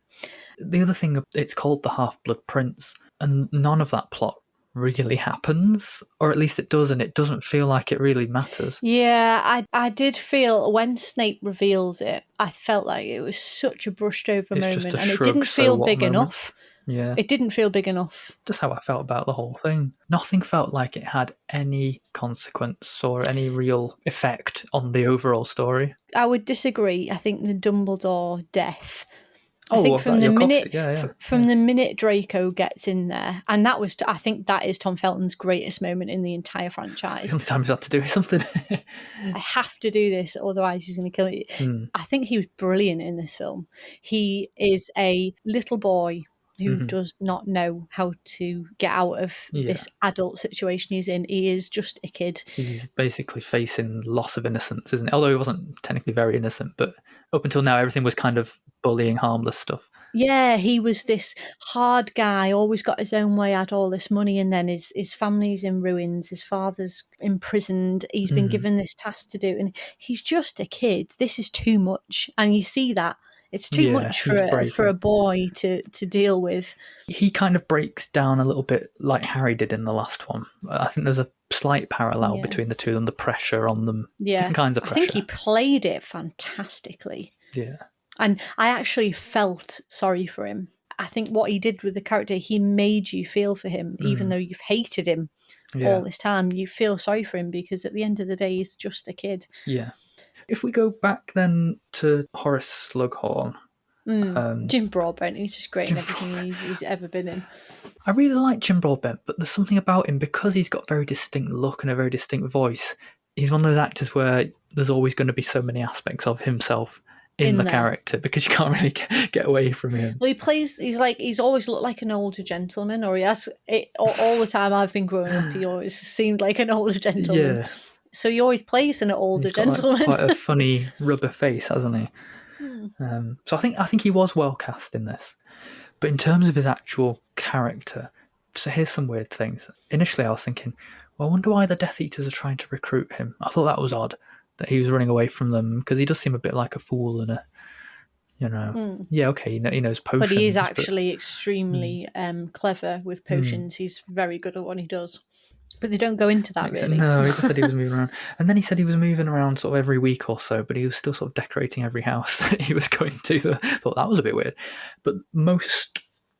The other thing, it's called the Half-Blood Prince, and none of that plot really happens, or at least it does, and it doesn't feel like it really matters. Yeah, I did feel when Snape reveals it, I felt like it was such a brushed over moment, and it didn't feel big enough. Yeah, it didn't feel big enough. Just how I felt about the whole thing. Nothing felt like it had any consequence or any real effect on the overall story. I would disagree. I think the Dumbledore death. I think from the minute Draco gets in there, and I think that is Tom Felton's greatest moment in the entire franchise. It's the only time he's had to do something. I have to do this, otherwise he's going to kill me. I think he was brilliant in this film. He is a little boy who does not know how to get out of this adult situation he's in. He is just a kid. He's basically facing loss of innocence, isn't it? Although he wasn't technically very innocent, but up until now, everything was kind of bullying, harmless stuff. Yeah, he was this hard guy, always got his own way, had all this money, and then his family's in ruins, his father's imprisoned, he's been given this task to do, and he's just a kid. This is too much, and you see that. It's too much for a boy to deal with. He kind of breaks down a little bit like Harry did in the last one. I think there's a slight parallel between the two of them, the pressure on them, different kinds of pressure. I think he played it fantastically. Yeah. And I actually felt sorry for him. I think what he did with the character, he made you feel for him, even though you've hated him all this time. You feel sorry for him because at the end of the day, he's just a kid. Yeah. If we go back then to Horace Slughorn. Jim Broadbent, he's just great in everything he's ever been in. I really like Jim Broadbent, but there's something about him, because he's got a very distinct look and a very distinct voice. He's one of those actors where there's always going to be so many aspects of himself in the character, because you can't really get away from him. Well, he's always looked like an older gentleman, or he has it all the time I've been growing up. He always seemed like an older gentleman. Yeah. So he always plays an older gentleman. He's got quite a funny rubber face, hasn't he? So I think he was well cast in this. But in terms of his actual character, so here's some weird things. Initially I was thinking, well, I wonder why the Death Eaters are trying to recruit him. I thought that was odd, that he was running away from them, because he does seem a bit like a fool and yeah, okay, he knows potions. But he is actually extremely clever with potions. He's very good at what he does. But they don't go into that, really. No, he just said he was moving around. And then he said he was moving around sort of every week or so, but he was still sort of decorating every house that he was going to. So I thought that was a bit weird. But most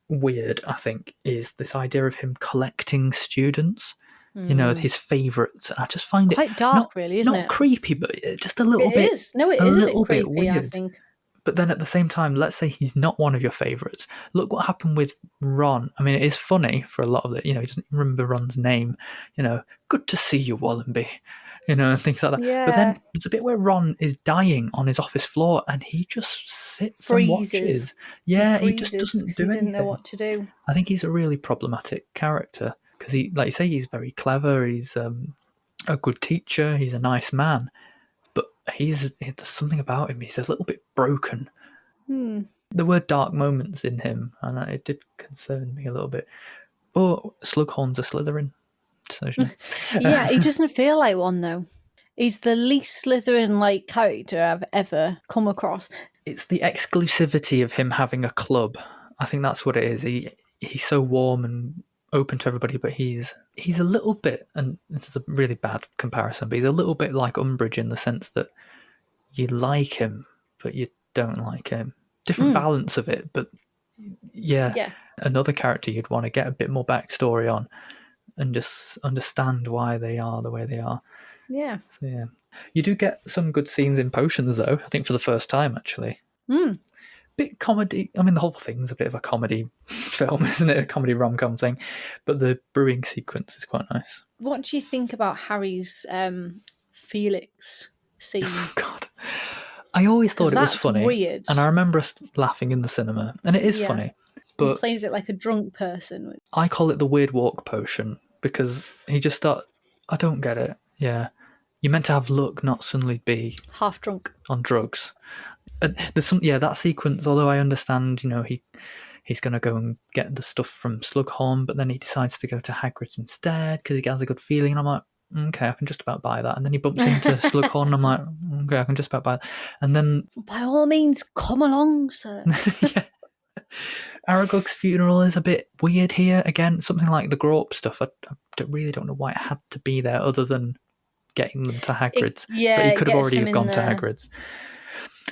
weird, I think, is this idea of him collecting students. His favourites. And I just find it quite dark, really, isn't it? Not creepy, but just a little bit. It is. No, it is a little bit creepy, weird. I think. But then at the same time, let's say he's not one of your favourites. Look what happened with Ron. I mean, it is funny for a lot of it. He doesn't remember Ron's name. Good to see you, Wallenby. And things like that. Yeah. But then there's a bit where Ron is dying on his office floor and he just sits and watches. Yeah, he just doesn't do anything. He didn't know what to do. I think he's a really problematic character because he, like you say, he's very clever. He's a good teacher. He's a nice man. But there's something about him. He's a little bit broken. There were dark moments in him, and it did concern me a little bit. But Slughorn's a Slytherin. So, yeah, he doesn't feel like one, though. He's the least Slytherin-like character I've ever come across. it's the exclusivity of him having a club. I think that's what it is. He's so warm and open to everybody, but he's a little bit, and this is a really bad comparison, but he's a little bit like Umbridge in the sense that you like him, but you don't like him. Different balance of it, but yeah, another character you'd want to get a bit more backstory on and just understand why they are the way they are. Yeah. So yeah. You do get some good scenes in Potions, though, I think for the first time, actually. Bit comedy. I mean, the whole thing's a bit of a comedy film, isn't it? A comedy rom-com thing. But the brewing sequence is quite nice. What do you think about Harry's Felix scene? God. I always thought it was that's funny. weird. And I remember us laughing in the cinema. And it is funny. But he plays it like a drunk person. I call it the weird walk potion because he just thought, I don't get it. Yeah. You're meant to have luck, not suddenly be half drunk on drugs. And there's some, that sequence, although I understand, he's going to go and get the stuff from Slughorn, but then he decides to go to Hagrid's instead because he has a good feeling. And I'm like, okay, I can just about buy that. And then he bumps into Slughorn and I'm like, okay, I can just about buy that. And then... by all means, come along, sir. Yeah. Aragog's funeral is a bit weird here. Again, something like the Grope stuff. I really don't know why it had to be there other than getting them to Hagrid's. But he could have already have gone to Hagrid's.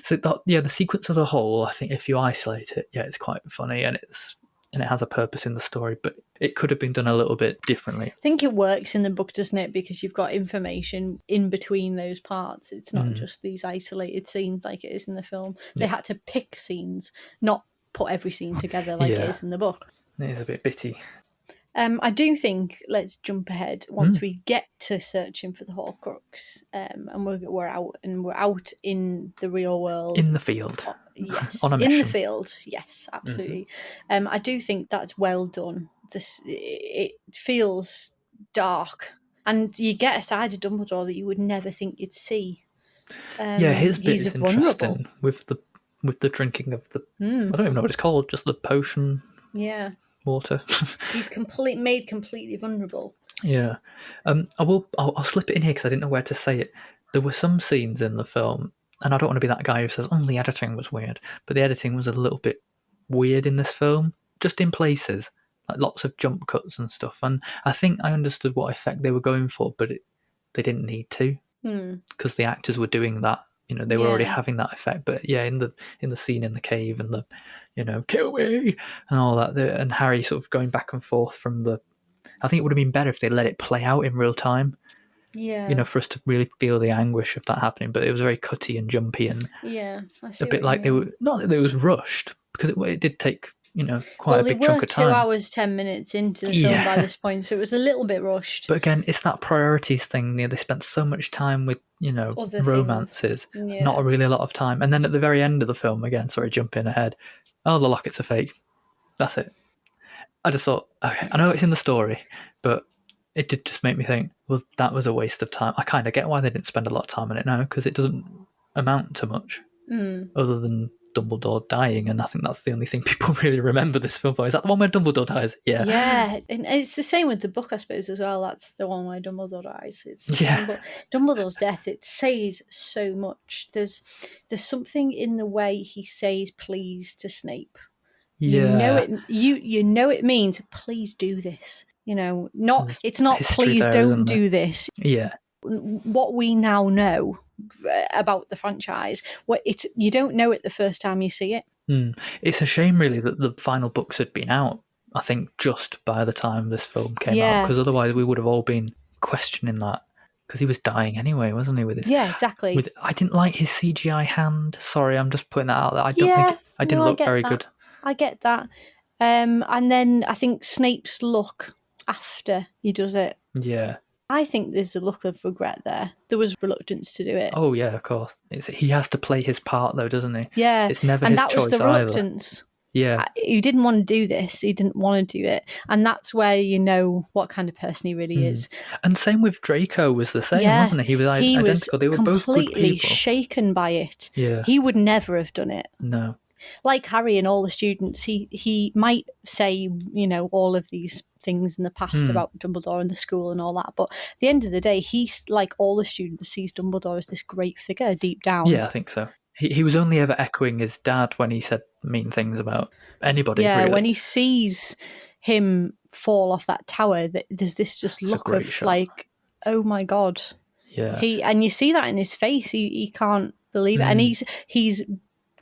So the sequence as a whole, I think if you isolate it, it's quite funny and it has a purpose in the story, but it could have been done a little bit differently. I think it works in the book, doesn't it? Because you've got information in between those parts. It's not just these isolated scenes like it is in the film. They had to pick scenes, not put every scene together like it is in the book. It is a bit bitty. I do think, let's jump ahead, once we get to searching for the Horcrux, and we're out in the real world. In the field. Yes, on a mission. In the field, yes, absolutely. I do think that's well done. It feels dark, and you get a side of Dumbledore that you would never think you'd see. His bit is vulnerable. interesting with the drinking of the... I don't even know what it's called, just the potion... Yeah. Water. He's made completely vulnerable. Yeah. I'll slip it in here because I didn't know where to say it. There were some scenes in the film, and I don't want to be that guy who says, the editing was weird, but the editing was a little bit weird in this film, just in places, like lots of jump cuts and stuff. And I think I understood what effect they were going for, but they didn't need to because the actors were doing that. They were already having that effect. But in the scene in the cave and the, kill me and all that, and Harry sort of going back and forth from the... I think it would have been better if they let it play out in real time. Yeah. For us to really feel the anguish of that happening. But it was very cutty and jumpy and a bit like they were... Not that it was rushed, because it did take... quite a big chunk of time. They were 2 hours, 10 minutes into the film by this point, so it was a little bit rushed. But again, it's that priorities thing. They spent so much time with, other romances, not really a lot of time. And then at the very end of the film, again, sorry, jumping ahead, the lockets are fake. That's it. I just thought, okay, I know it's in the story, but it did just make me think, well, that was a waste of time. I kind of get why they didn't spend a lot of time on it now, because it doesn't amount to much other than Dumbledore dying, and I think that's the only thing people really remember this film for. Is that the one where Dumbledore dies? Yeah. Yeah, and it's the same with the book, I suppose, as well. That's the one where Dumbledore dies. It's Dumbledore's death. It says so much. There's something in the way he says please to Snape. Yeah. You know it means please do this. It's not please there, don't do this. Yeah. What we now know about the franchise, you don't know it the first time you see it. It's a shame really that the final books had been out, I think, just by the time this film came out, because otherwise we would have all been questioning that, because he was dying anyway, wasn't he, with his... Yeah, exactly. I didn't like his CGI hand. Sorry, I'm just putting that out there. I don't think I didn't look very good. I get that. And then I think Snape's look after he does it. Yeah. I think there's a look of regret there. There was reluctance to do it. Oh, yeah, of course. He has to play his part, though, doesn't he? Yeah. It's never his choice either. And that was the reluctance. Yeah. He didn't want to do this. He didn't want to do it. And that's where you know what kind of person he really is. And same with Draco was the same, wasn't he? He was identical. They were both good people. Completely shaken by it. Yeah. He would never have done it. No. Like Harry and all the students, he might say, all of these things in the past about Dumbledore and the school and all that, but at the end of the day, he's like all the students sees Dumbledore as this great figure deep down. Yeah, I think so. He was only ever echoing his dad when he said mean things about anybody, Yeah, really. when he sees him fall off that tower, there's this just It's a look great of shot. like, oh my God. Yeah. And you see that in his face. He can't believe it. And he's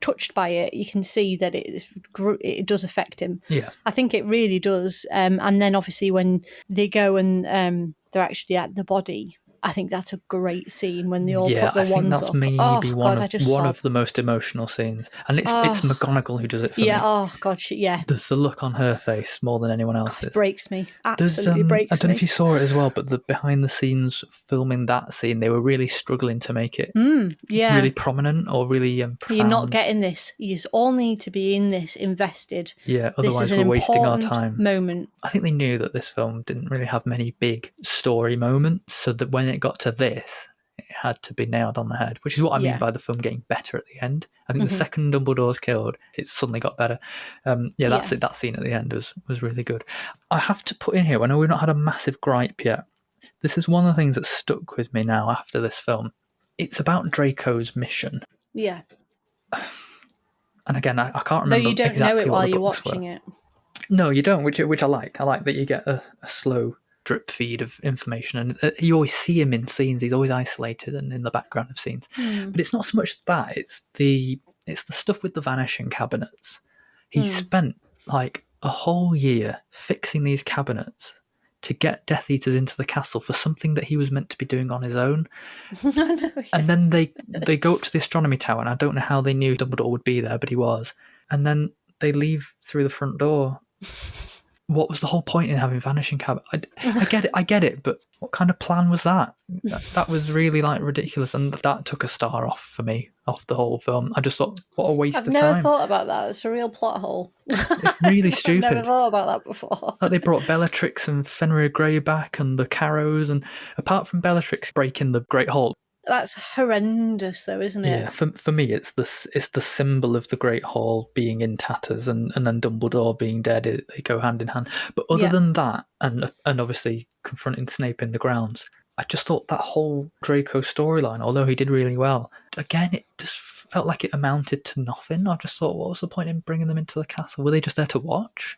touched by it. You can see that it does affect him. Yeah. I think it really does. And then obviously when they go and they're actually at the body, I think that's a great scene when they all put the I think wands that's up. maybe one God, of the most emotional scenes. And it's McGonagall who does it for me. Yeah, oh God, There's the look on her face more than anyone else's. It breaks me. Absolutely breaks me. I don't know if you saw it as well, but the behind the scenes filming that scene, they were really struggling to make it really prominent or really profound. You're not getting this. You all need to be in this, invested. Yeah, This otherwise is an we're wasting our important time. moment. I think they knew that this film didn't really have many big story moments, so that when it got to this, it had to be nailed on the head, which is what I mean by the film getting better at the end. I think the second Dumbledore's killed, it suddenly got better. That's it. That scene at the end was really good. I have to put in here, I know we've not had a massive gripe yet, this is one of the things that stuck with me now after this film. It's about Draco's mission. Yeah. And again, I can't remember Though you don't exactly know it what while the you're books watching were. it. No, you don't, which I like. I like that you get a slow drip feed of information, and you always see him in scenes. He's always isolated and in the background of scenes. But it's not so much that; it's the stuff with the vanishing cabinets. He spent like a whole year fixing these cabinets to get Death Eaters into the castle for something that he was meant to be doing on his own. And then they go up to the astronomy tower, and I don't know how they knew Dumbledore would be there, but he was. And then they leave through the front door. What was the whole point in having vanishing cabinets? I get it, but what kind of plan was that? That was really like ridiculous, and that took a star off for me, off the whole film. I just thought, what a waste of time. I've never thought about that. It's a real plot hole. It's really stupid. I've never thought about that before. Like they brought Bellatrix and Fenrir Grey back, and the Carrows, and apart from Bellatrix breaking the Great Hall. That's horrendous, though, isn't it? Yeah, for me, it's the symbol of the Great Hall being in tatters, and then Dumbledore being dead. They go hand in hand. But other than that, and obviously confronting Snape in the grounds, I just thought that whole Draco storyline, although he did really well, again, it just felt like it amounted to nothing. I just thought, what was the point in bringing them into the castle? Were they just there to watch?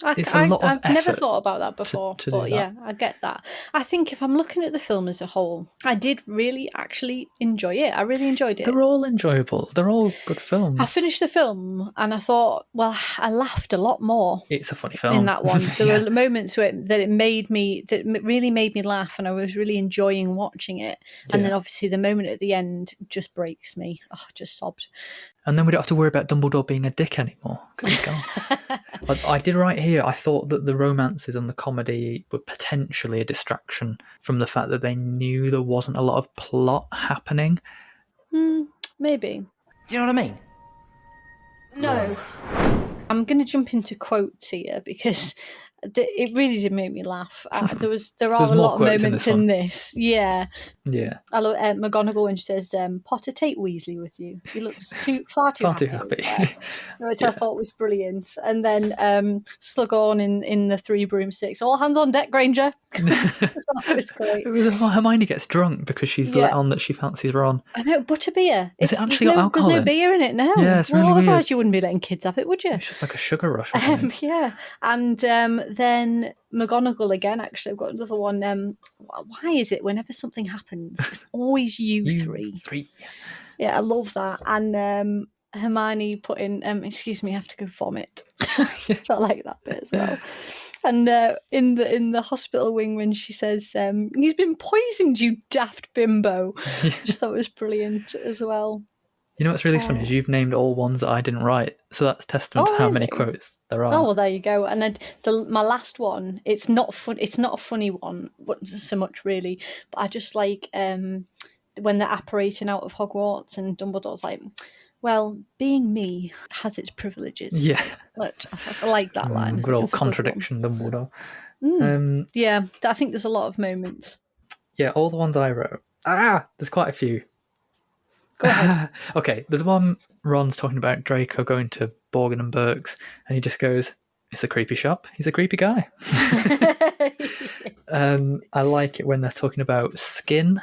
It's a lot of effort. I've never thought about that before, to but do that. yeah, I get that. I think if I'm looking at the film as a whole, I did really actually enjoy it. I really enjoyed it. They're all enjoyable. They're all good films. I finished the film and I thought, well, I laughed a lot more. It's a funny film. In that one. There were moments that really made me laugh, and I was really enjoying watching it. And then obviously the moment at the end just breaks me. Oh, I just sobbed. And then we don't have to worry about Dumbledore being a dick anymore. He's gone. I did write here, I thought that the romances and the comedy were potentially a distraction from the fact that they knew there wasn't a lot of plot happening. Maybe. Do you know what I mean? No. I'm going to jump into quotes here because it really did make me laugh. There are a lot of moments in this. Yeah. I love McGonagall when she says, "Potter, take Weasley with you. He looks far too happy." Which I thought was brilliant. And then Slughorn in the Three Broomsticks. All hands on deck, Granger. That was great. Hermione gets drunk because she's let on that she fancies Ron. I know, butterbeer. Is it actually got alcohol? There's no beer in it now. Yeah, it's really otherwise weird. you wouldn't be letting kids have it, would you? It's just like a sugar rush. Yeah. And then McGonagall again, actually, I've got another one. Why is it whenever something happens, it's always you three? Yeah, I love that. And Hermione put in, excuse me, I have to go vomit. So I like that bit as well. And in the hospital wing when she says, "He's been poisoned, you daft bimbo." Just thought it was brilliant as well. You know what's really funny is you've named all ones that I didn't write, so that's testament to how many quotes there are. Oh well, there you go. And then my last one, it's not fun. It's not a funny one, but so much really. But I just like when they're apparating out of Hogwarts, and Dumbledore's like, "Well, being me has its privileges." Yeah, which I like that line. Good old contradiction, Dumbledore. Yeah, I think there's a lot of moments. Yeah, all the ones I wrote. There's quite a few. Go ahead. Okay, there's one. Ron's talking about Draco going to Borgin and Burke's, and he just goes, "It's a creepy shop. He's a creepy guy." I like it when they're talking about skin,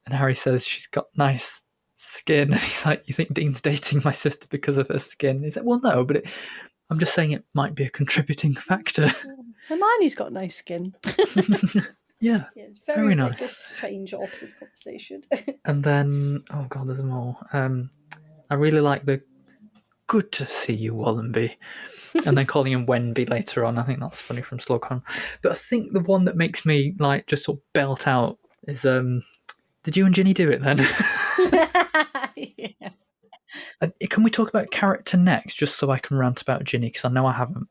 and Harry says she's got nice skin. And he's like, you think Dean's dating my sister because of her skin? He's like, well, no, but I'm just saying it might be a contributing factor. Hermione's got nice skin. Yeah, It's very nice. It's a strange, awkward conversation. And then, oh god, there's more. I really like the good to see you, Wallenby. And then calling him Wenby later on. I think that's funny from Slughorn. But I think the one that makes me like just sort of belt out is did you and Ginny do it then? Yeah. Can we talk about character next, just so I can rant about Ginny, because I know I haven't.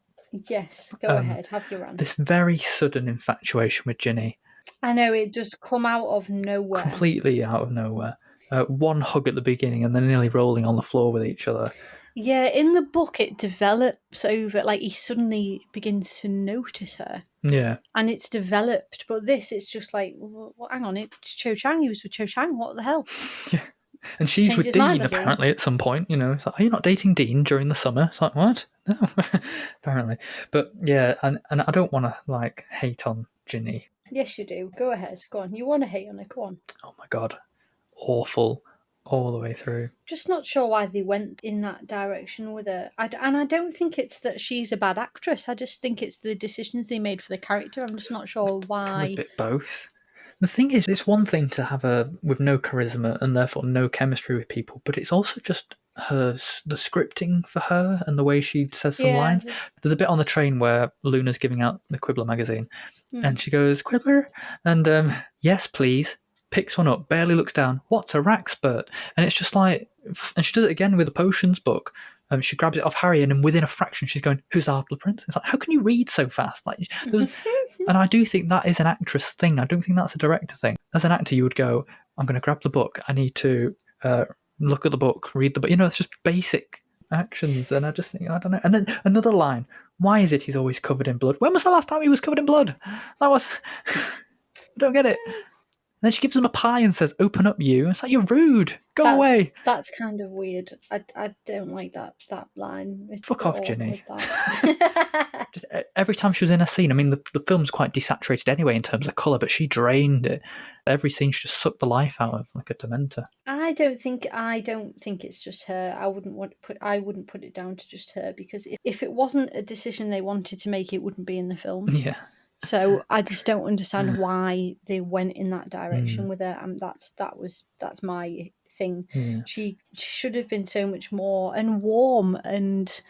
Yes, go ahead, have your rant. This very sudden infatuation with Ginny. I know, it just come out of nowhere. Completely out of nowhere. One hug at the beginning and then nearly rolling on the floor with each other. Yeah, in the book it develops over, like he suddenly begins to notice her. Yeah. And it's developed, but this, it's just like, well, hang on, it's Cho Chang, he was with Cho Chang, what the hell? Yeah. And she's Changed with his Dean, mind, has he? apparently, at some point. You know, it's like, are you not dating Dean during the summer? It's like, what? No, apparently. But yeah, and I don't want to, like, hate on Ginny. Yes, you do. Go ahead. Go on. You want to hate on her. Go on. Oh my god. Awful. All the way through. Just not sure why they went in that direction with her. And I don't think it's that she's a bad actress. I just think it's the decisions they made for the character. I'm just not sure why. A bit both. The thing is, it's one thing to have her with no charisma and therefore no chemistry with people, but it's also just the scripting for her and the way she says some lines. There's a bit on the train where Luna's giving out the Quibbler magazine, and she goes, Quibbler? And yes, please. Picks one up, barely looks down. What's a rackspurt? And it's just like, and she does it again with the potions book. She grabs it off Harry, and then within a fraction, she's going, "Who's the Half-Blood Prince?" It's like, how can you read so fast? Like, and I do think that is an actress thing. I don't think that's a director thing. As an actor, you would go, "I'm going to grab the book. I need to look at the book, read the book." You know, it's just basic actions. And I just think, I don't know. And then another line: "Why is it he's always covered in blood? When was the last time he was covered in blood?" That was, I don't get it. And then she gives him a pie and says, "Open up, you." It's like, you're rude. Go away. That's kind of weird. I don't like that line. It's Fuck off, Ginny. That. Just every time she was in a scene, I mean, the film's quite desaturated anyway in terms of colour, but she drained it. Every scene she just sucked the life out of, like a dementor. I don't think it's just her. I wouldn't put it down to just her, because if it wasn't a decision they wanted to make, it wouldn't be in the film. Yeah. So I just don't understand why they went in that direction with her. That's my thing. Yeah. She should have been so much more and warm and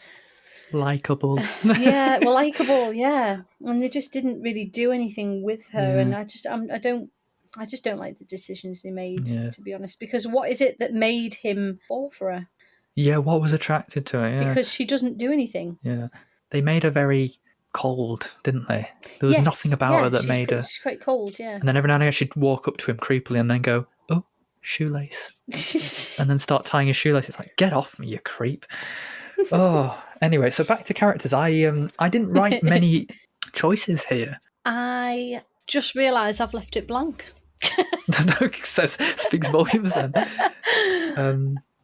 Likeable. yeah, well, likeable, yeah. And they just didn't really do anything with her, and I just don't like the decisions they made, to be honest. Because what is it that made him fall for her? Yeah, what was attracted to her? Yeah. Because she doesn't do anything. Yeah, they made her very cold, didn't they? There was nothing about her that made her. She's quite cold, yeah. And then every now and again she'd walk up to him creepily and then go, "Oh, shoelace," and then start tying his shoelace. It's like, get off me, you creep. Oh, anyway, so back to characters. I didn't write many choices here. I just realised I've left it blank. Speaks volumes then.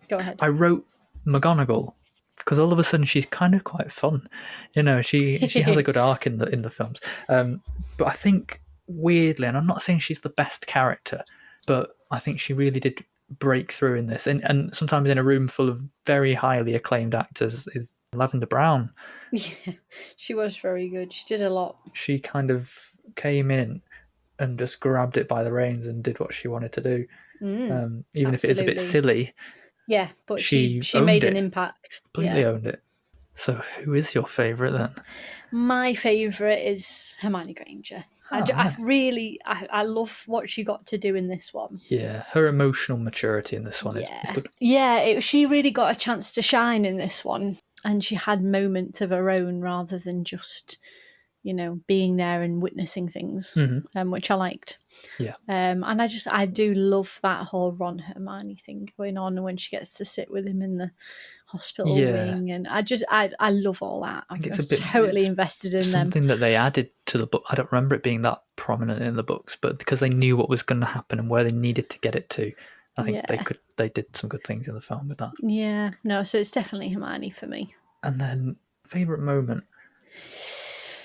Go ahead. I wrote McGonagall because all of a sudden she's kind of quite fun. You know, she has a good arc in the films. But I think weirdly, and I'm not saying she's the best character, but I think she really did break through in this. And sometimes in a room full of very highly acclaimed actors is Lavender Brown. Yeah, she was very good. She did a lot. She kind of came in and just grabbed it by the reins and did what she wanted to do. Even if it is a bit silly. Yeah, but she made an impact. Completely owned it. So who is your favourite then? My favourite is Hermione Granger. I love what she got to do in this one. Yeah, her emotional maturity in this one is good. Yeah, she really got a chance to shine in this one. And she had moments of her own rather than just, being there and witnessing things, which I liked. Yeah. And I do love that whole Ron Hermione thing going on when she gets to sit with him in the hospital wing. And I love all that. I'm totally invested in them. Something that they added to the book. I don't remember it being that prominent in the books, but because they knew what was going to happen and where they needed to get it to, I think they did some good things in the film with that. Yeah. No, so it's definitely Hermione for me. And then, favourite moment?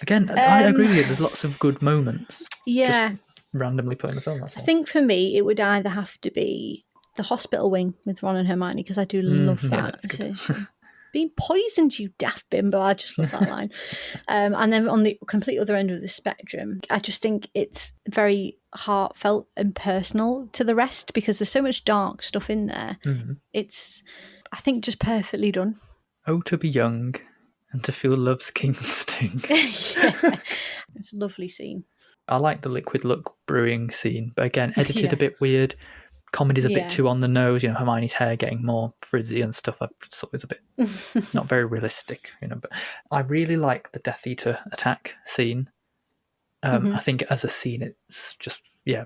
Again, I agree with you. There's lots of good moments. Yeah. Just randomly put in the film, that's all. I think for me, it would either have to be the hospital wing with Ron and Hermione, because I do love that. that's good. Being poisoned, you daft bimbo. I just love that line. And then on the complete other end of the spectrum, I just think it's very heartfelt and personal to the rest, because there's so much dark stuff in there. It's, I think, just perfectly done. Oh, to be young and to feel love's king's sting. Yeah. It's a lovely scene. I like the liquid look brewing scene, but again, edited a bit weird. Comedy's a bit too on the nose, Hermione's hair getting more frizzy and stuff. I thought it was a bit not very realistic, but I really like the Death Eater attack scene. I think as a scene it's just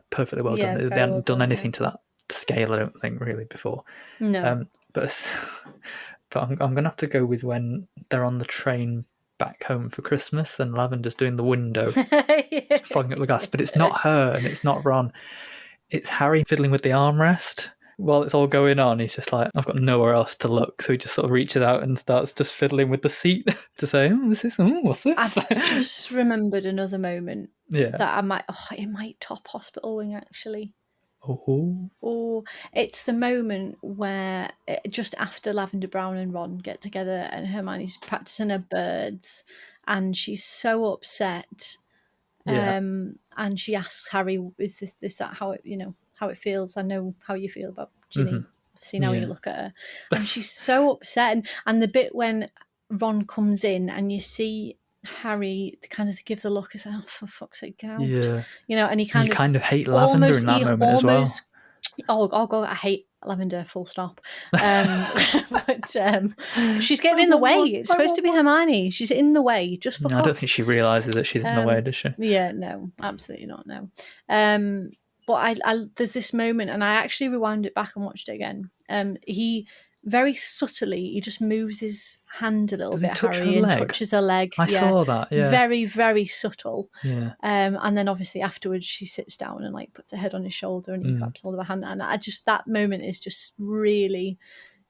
perfectly well done. They haven't done anything to that scale, I don't think, really before. No. But I'm gonna have to go with when they're on the train back home for Christmas and Lavender's doing the window, fogging up the glass, but it's not her and it's not Ron. It's Harry fiddling with the armrest while it's all going on. He's just like, I've got nowhere else to look. So he just sort of reaches out and starts just fiddling with the seat to say, what's this? I've just remembered another moment that it might top Hospital Wing, actually. Oh, it's the moment where just after Lavender Brown and Ron get together and Hermione's practicing her birds and she's so upset. And she asks Harry, "Is that how it how it feels? I know how you feel about Ginny. I've seen how you look at her." And she's so upset. And the bit when Ron comes in and you see Harry kind of give the look, as oh, for fuck's sake, get out. And he kind of hate Lavender in that moment as well. Oh God, I hate Lavender, full stop. But she's getting in the way. It's supposed to be Hermione. She's in the way. Just for I don't think she realises that she's in the way, does she? Yeah, no, absolutely not. No. But I there's this moment, and I actually rewound it back and watched it again. He very subtly, he just moves his hand a little bit, Harry, and touches her leg. I saw that, yeah. Very, very subtle. Yeah. And then obviously afterwards she sits down and puts her head on his shoulder and he grabs hold of her hand. And that moment is just really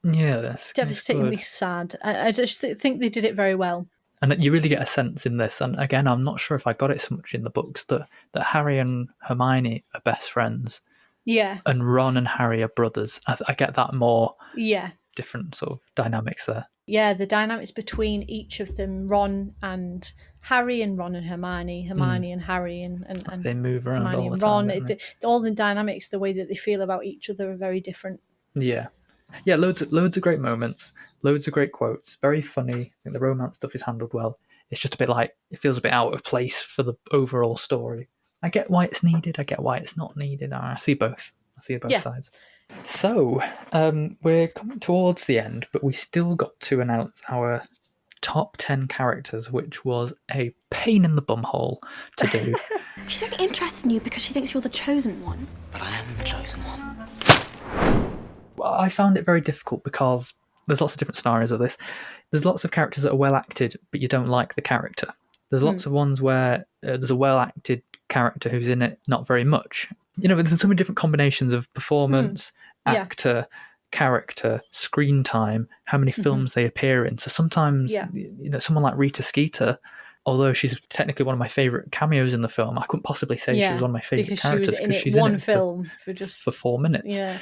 devastatingly sad. I just think they did it very well. And you really get a sense in this, and again, I'm not sure if I got it so much in the books, that Harry and Hermione are best friends. Yeah. And Ron and Harry are brothers. I get that more. Yeah. Different sort of dynamics there. Yeah, the dynamics between each of them, Ron and Harry and Ron and Hermione and Harry and they move around Hermione all the time. Ron, all the dynamics, the way that they feel about each other are very different. Yeah. Yeah, loads of great moments, loads of great quotes, very funny. I think the romance stuff is handled well. It's just a bit it feels a bit out of place for the overall story. I get why it's needed, I get why it's not needed. I see both. Sides. So, we're coming towards the end, but we still got to announce our top 10 characters, which was a pain in the bumhole to do. She's only interested in you because she thinks you're the chosen one. But I am the chosen one. I found it very difficult because there's lots of different scenarios of this. There's lots of characters that are well acted, but you don't like the character. There's lots of ones where there's a well acted character who's in it not very much. There's so many different combinations of performance, actor, character, screen time, how many films they appear in. So sometimes, someone like Rita Skeeter, although she's technically one of my favourite cameos in the film, I couldn't possibly say she was one of my favourite characters because she's in it for 4 minutes. Yeah,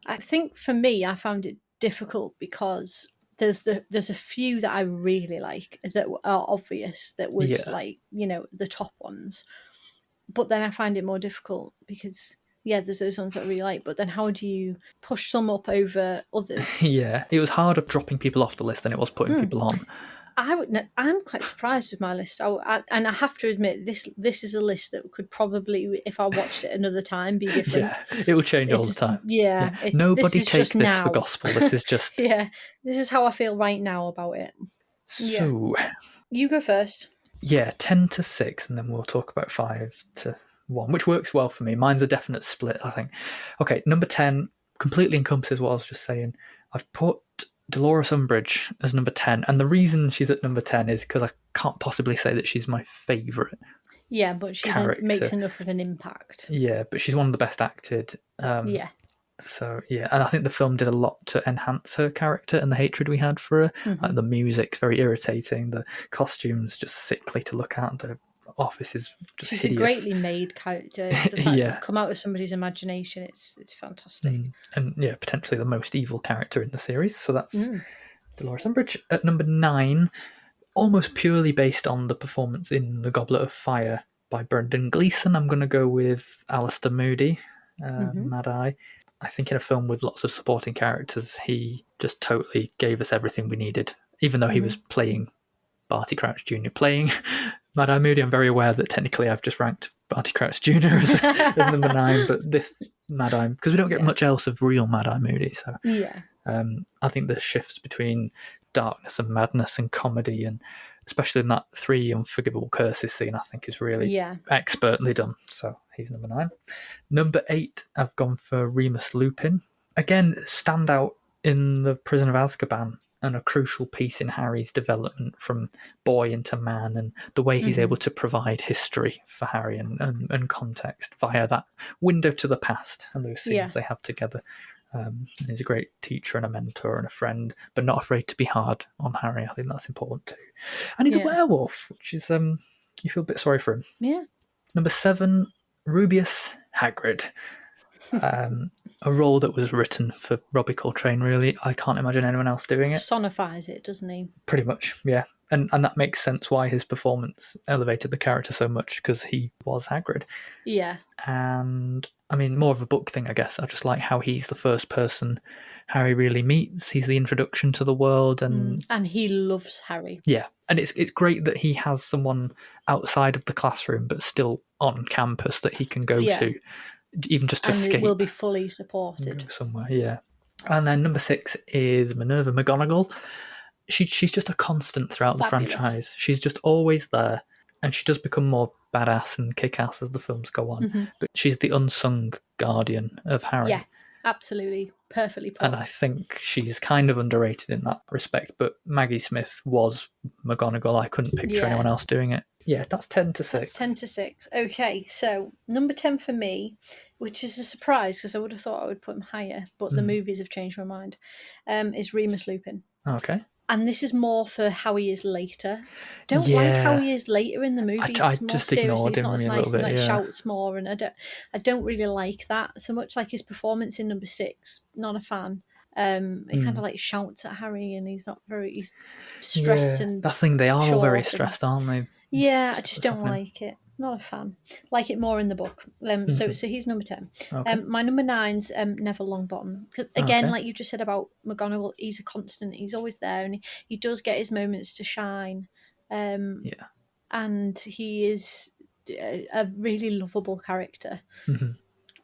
I think for me, I found it difficult because there's a few that I really like that are obvious that would the top ones, but then I find it more difficult because there's those ones that I really like, but then how do you push some up over others? Yeah, it was harder dropping people off the list than it was putting people on. I'm quite surprised with my list. And I have to admit, this is a list that could probably, if I watched it another time, be different. Yeah, it will change all the time. Yeah. Nobody take this for gospel. This is just... this is how I feel right now about it. So... You go first. Yeah, 10 to 6, and then we'll talk about 5 to 1, which works well for me. Mine's a definite split, I think. Okay, number 10 completely encompasses what I was just saying. I've put Dolores Umbridge as number 10, and the reason she's at number 10 is because I can't possibly say that she's my favourite. Yeah, but she makes enough of an impact. Yeah, but she's one of the best acted. So, and I think the film did a lot to enhance her character and the hatred we had for her. Like the music's very irritating, the costumes just sickly to look at, office is just She's hideous. a greatly made character. The fact that come out of somebody's imagination, it's fantastic. And yeah, potentially the most evil character in the series. So that's Dolores Umbridge. At number 9, almost purely based on the performance in The Goblet of Fire by Brendan Gleeson, I'm going to go with Alistair Moody, Mad Eye. I think in a film with lots of supporting characters, he just totally gave us everything we needed. Even though he was playing Barty Crouch Jr., playing Mad Eye Moody, I'm very aware that technically I've just ranked Barty Crouch Jr. as number 9, but this Mad Eye, because we don't get much else of real Mad Eye Moody, so I think the shifts between darkness and madness and comedy, and especially in that 3 unforgivable curses scene, I think is really expertly done. So he's number 9. Number 8, I've gone for Remus Lupin. Again, standout in The Prison of Azkaban, and a crucial piece in Harry's development from boy into man, and the way he's able to provide history for Harry and context via that window to the past and those scenes they have together. He's a great teacher and a mentor and a friend, but not afraid to be hard on Harry. I think that's important too. And he's a werewolf, which is you feel a bit sorry for him. Yeah. Number 7, Rubius Hagrid. A role that was written for Robbie Coltrane, really. I can't imagine anyone else doing it. Personifies it, doesn't he? Pretty much, yeah. And that makes sense why his performance elevated the character so much, because he was Hagrid. Yeah. And, I mean, more of a book thing, I guess. I just like how he's the first person Harry really meets. He's the introduction to the world. And he loves Harry. Yeah. And it's great that he has someone outside of the classroom, but still on campus that he can go to. Even just to escape. And it will be fully supported. Somewhere, yeah. And then number 6 is Minerva McGonagall. She's just a constant throughout the franchise. She's just always there. And she does become more badass and kick-ass as the films go on. But she's the unsung guardian of Harry. Yeah, absolutely. Perfectly put. And I think she's kind of underrated in that respect. But Maggie Smith was McGonagall. I couldn't picture anyone else doing it. Yeah, that's 10 to 6. That's 10 to 6. Okay, so number 10 for me, which is a surprise because I would have thought I would put him higher, but the movies have changed my mind, is Remus Lupin. Okay. And this is more for how he is later. Don't like how he is later in the movies. I just ignored him not as a nice little bit, and shouts more, and I don't really like that so much. Like his performance in number 6, not a fan. He kind of like shouts at Harry, and he's stressed and that thing. They are all very stressed, aren't they? Yeah, I just don't like it. Not a fan. Like it more in the book. So he's number 10. Okay. My number 9's Neville Longbottom. Again, like you just said about McGonagall, he's a constant. He's always there, and he does get his moments to shine. And he is a really lovable character.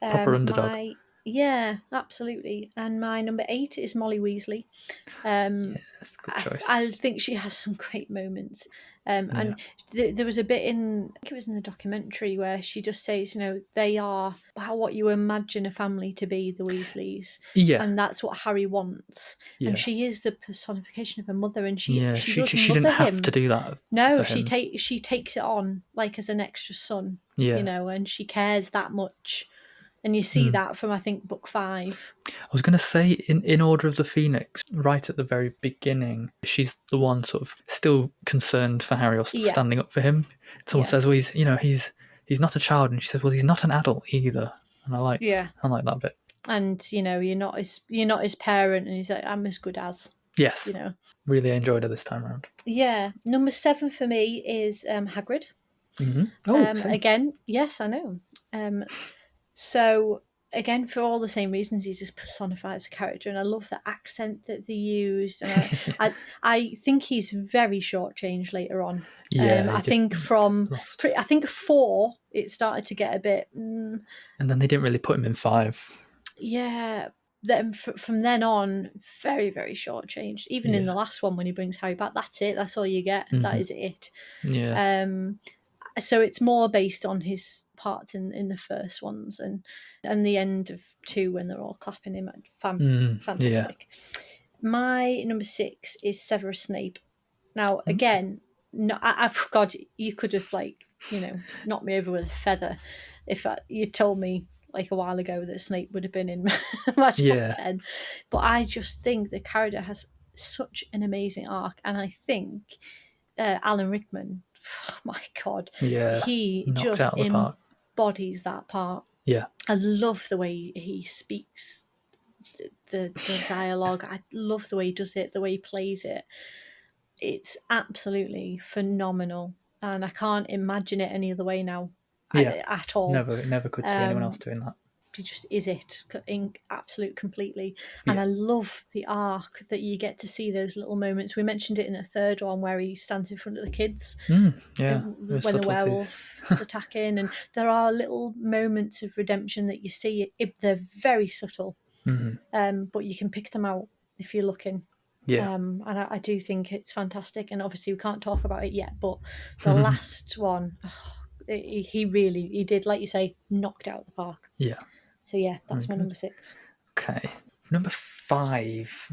Proper underdog. Yeah, absolutely. And my number 8 is Molly Weasley. That's a good choice. I think she has some great moments. And there was a bit in, I think it was in the documentary, where she just says, they are what you imagine a family to be, the Weasleys. Yeah. And that's what Harry wants. Yeah. And she is the personification of a mother, and she didn't have to do that. No, she takes it on like as an extra son. Yeah. And she cares that much. And you see that from, I think, book 5. I was going to say, in Order of the Phoenix, right at the very beginning, she's the one sort of still concerned for Harry or standing up for him. Someone says, well, he's not a child. And she says, well, he's not an adult either. And I like that bit. And, you're not his parent. And he's like, I'm as good as. Yes. Really enjoyed her this time around. Yeah. Number 7 for me is Hagrid. Mm-hmm. Again, yes, I know. So, again, for all the same reasons, he just personifies a character, and I love the accent that they used. And I think he's very shortchanged later on. Yeah, I think I think 4, it started to get a bit. And then they didn't really put him in 5. Yeah. Then from then on, very, very shortchanged. Even in the last one, when he brings Harry back, that's it. That's all you get. Mm-hmm. That is it. Yeah. So it's more based on his parts in the first ones and the end of 2 when they're all clapping him. Fantastic. My number 6 is Severus Snape. Now, again, God, you could have knocked me over with a feather if you told me like a while ago that Snape would have been in my top 10. But I just think the character has such an amazing arc, and I think Alan Rickman, my God. Yeah, He knocked just out of the park. embodies that part. Yeah. I love the way he speaks the dialogue. I love the way he does it, the way he plays it. It's absolutely phenomenal, and I can't imagine it any other way now. Yeah. At all. Never could see anyone else doing that. He just is it in absolute completely. Yeah. And I love the arc that you get to see those little moments. We mentioned it in a third one where he stands in front of the kids Yeah, when the werewolf is attacking, and there are little moments of redemption that you see. They're very subtle, but you can pick them out if you're looking. Yeah. And I do think it's fantastic, and obviously we can't talk about it yet, but the last one, he did, like you say, knocked out the park. Yeah. So yeah, that's my number 6. Okay. Number 5.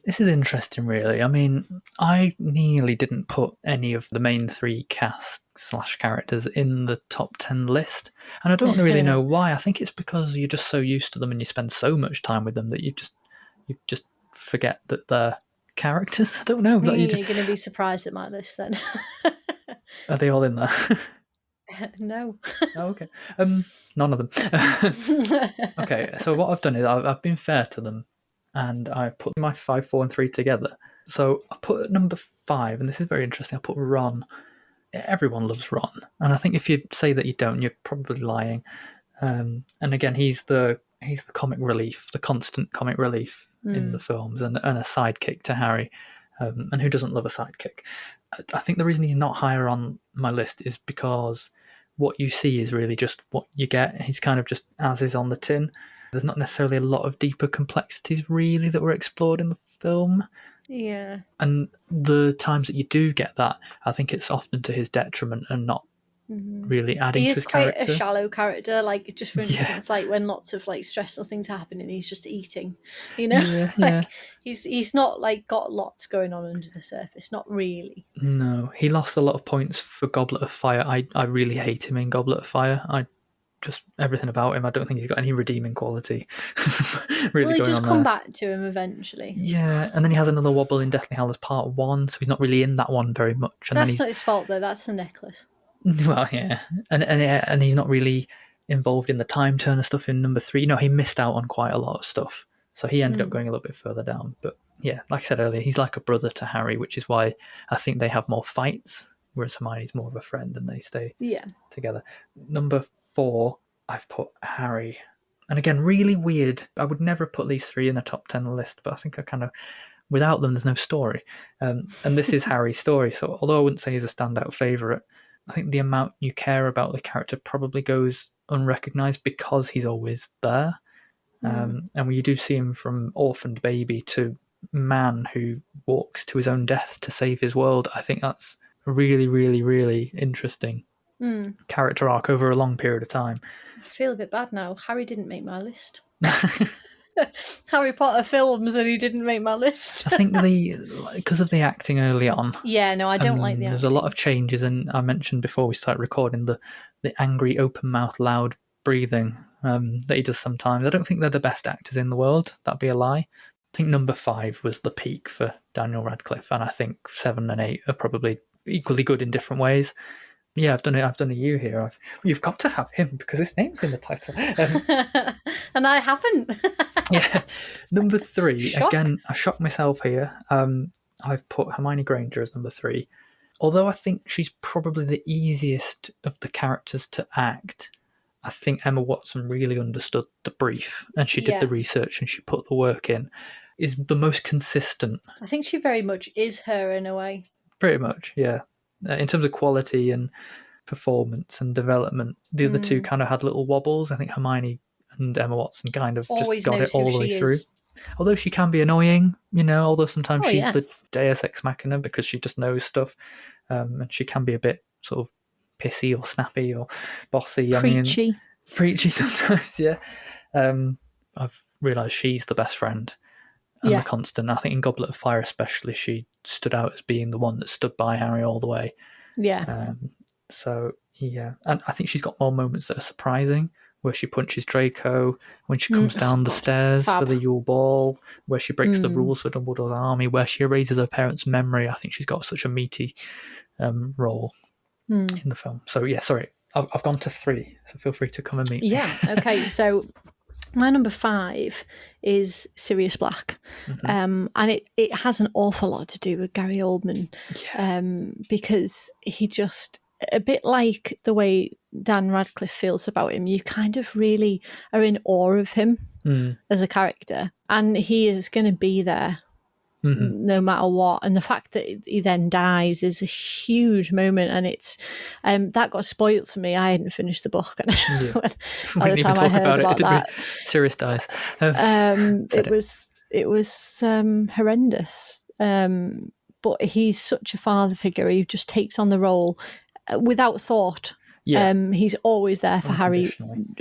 This is interesting, really. I mean, I nearly didn't put any of the main 3 cast/characters in the top 10 list. And I don't really know why. I think it's because you're just so used to them and you spend so much time with them that you just forget that they're characters. I don't know. You're going to be surprised at my list then. Are they all in there? No. Oh, okay. None of them. Okay, so what I've done is I've been fair to them, and I put my 5, 4, and 3 together. So I put at number 5, and this is very interesting. I put Ron. Everyone loves Ron, and I think if you say that you don't, you're probably lying. And again, he's the comic relief, the constant comic relief in the films, and a sidekick to Harry. And who doesn't love a sidekick? I think the reason he's not higher on my list is because what you see is really just what you get. He's kind of just as is on the tin. There's not necessarily a lot of deeper complexities really that were explored in the film. Yeah. And the times that you do get that, I think it's often to his detriment and not really adding to his character. He is quite a shallow character, like just for instance, like when lots of like stressful things happen and he's just eating, Yeah. He's not like got lots going on under the surface, not really. No, he lost a lot of points for Goblet of Fire. I really hate him in Goblet of Fire. Just everything about him, I don't think he's got any redeeming quality. Really, he going just on come there. back to him eventually. Yeah, and then he has another wobble in Deathly Hallows Part 1, so he's not really in that one very much. And That's not his fault though, that's the necklace. Well, yeah, and he's not really involved in the time turner stuff in number 3. He missed out on quite a lot of stuff, so he ended up going a little bit further down. But yeah, like I said earlier, he's like a brother to Harry, which is why I think they have more fights, whereas Hermione's more of a friend and they stay together. Number 4, I've put Harry, and again, really weird. I would never put these 3 in a top 10 list, but I think I kind of, without them, there's no story. And this is Harry's story, so although I wouldn't say he's a standout favourite, I think the amount you care about the character probably goes unrecognised because he's always there. And when you do see him from orphaned baby to man who walks to his own death to save his world, I think that's a really, really, really interesting character arc over a long period of time. I feel a bit bad now. Harry didn't make my list. Harry Potter films and he didn't make my list. I think because of the acting early on. Yeah, no, I don't like the acting. There's a lot of changes, and I mentioned before we started recording the angry, open mouth, loud breathing that he does sometimes. I don't think they're the best actors in the world. That'd be a lie. I think number 5 was the peak for Daniel Radcliffe, and I think 7 and 8 are probably equally good in different ways. Yeah, I've done a you here. You've got to have him because his name's in the title. And I haven't. Yeah. Number 3, Shock. again, I shocked myself here. I've put Hermione Granger as number 3. Although I think she's probably the easiest of the characters to act, I think Emma Watson really understood the brief and she did the research and she put the work in. Is the most consistent. I think she very much is her in a way. Pretty much, yeah. In terms of quality and performance and development, the other two kind of had little wobbles. I think Hermione and Emma Watson kind of Always just got knows it all who the way she through. is. Although she can be annoying, although sometimes she's yeah. the deus ex machina because she just knows stuff. And she can be a bit sort of pissy or snappy or bossy. Preachy. Preachy sometimes, yeah. I've realised she's the best friend and the constant. I think in Goblet of Fire especially, she stood out as being the one that stood by Harry all the way. Yeah. So, yeah. And I think she's got more moments that are surprising, where she punches Draco, when she comes down the stairs for the Yule Ball, where she breaks the rules for Dumbledore's army, where she erases her parents' memory. I think she's got such a meaty role. in the film. So yeah, sorry, I've gone to 3, so feel free to come and meet me. Yeah. Okay. So my number 5 is Sirius Black, and it has an awful lot to do with Gary Oldman, because he just, a bit like the way Dan Radcliffe feels about him, you kind of really are in awe of him as a character, and he is going to be there no matter what. And the fact that he then dies is a huge moment, and it's that got spoiled for me. I hadn't finished the book, and by the time I heard about that, Sirius dies. it was horrendous. But he's such a father figure. He just takes on the role without thought. He's always there for Harry.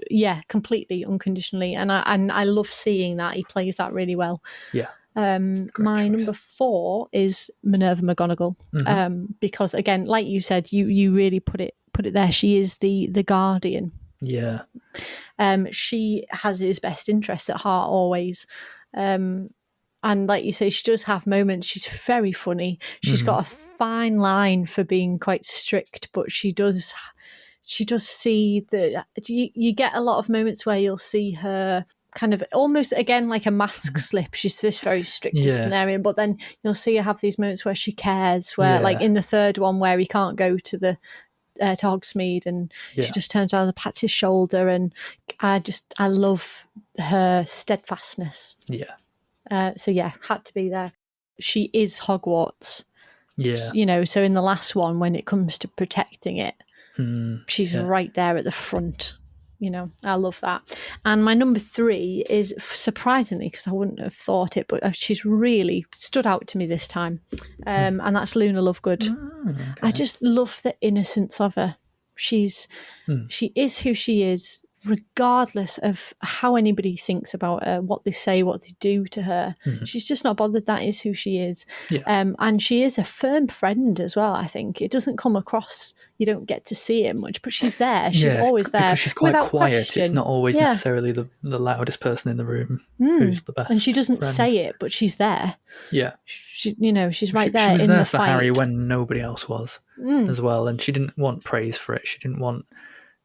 Yeah, completely unconditionally, and I love seeing that. He plays that really well. Yeah. My number 4 is Minerva McGonagall, because again, like you said, you really put it there. She is the guardian. Yeah. She has his best interests at heart always. And like you say, she does have moments. She's very funny. She's got a fine line for being quite strict, but she does see that you get a lot of moments where you'll see her kind of almost, again, like a mask slip. She's this very strict disciplinarian, but then you'll see her have these moments where she cares, where like in the third one where he can't go to the to Hogsmeade, and she just turns around and pats his shoulder, and I love her steadfastness. So yeah, had to be there. She is Hogwarts. So in the last one, when it comes to protecting it, she's right there at the front. I love that. And my number 3 is, surprisingly, because I wouldn't have thought it, but she's really stood out to me this time. And that's Luna Lovegood. Okay. I just love the innocence of her. She is who she is, regardless of how anybody thinks about her, what they say, what they do to her. She's just not bothered. That is who she is. And she is a firm friend as well, I think. It doesn't come across, you don't get to see it much, but she's there. She's always there. Because she's quite quiet. Question. It's not always necessarily the loudest person in the room who's the best. And she doesn't friend. say it, but she's there. Yeah. She's right there. She was in there the for fight. Harry when nobody else was as well. And she didn't want praise for it. She didn't want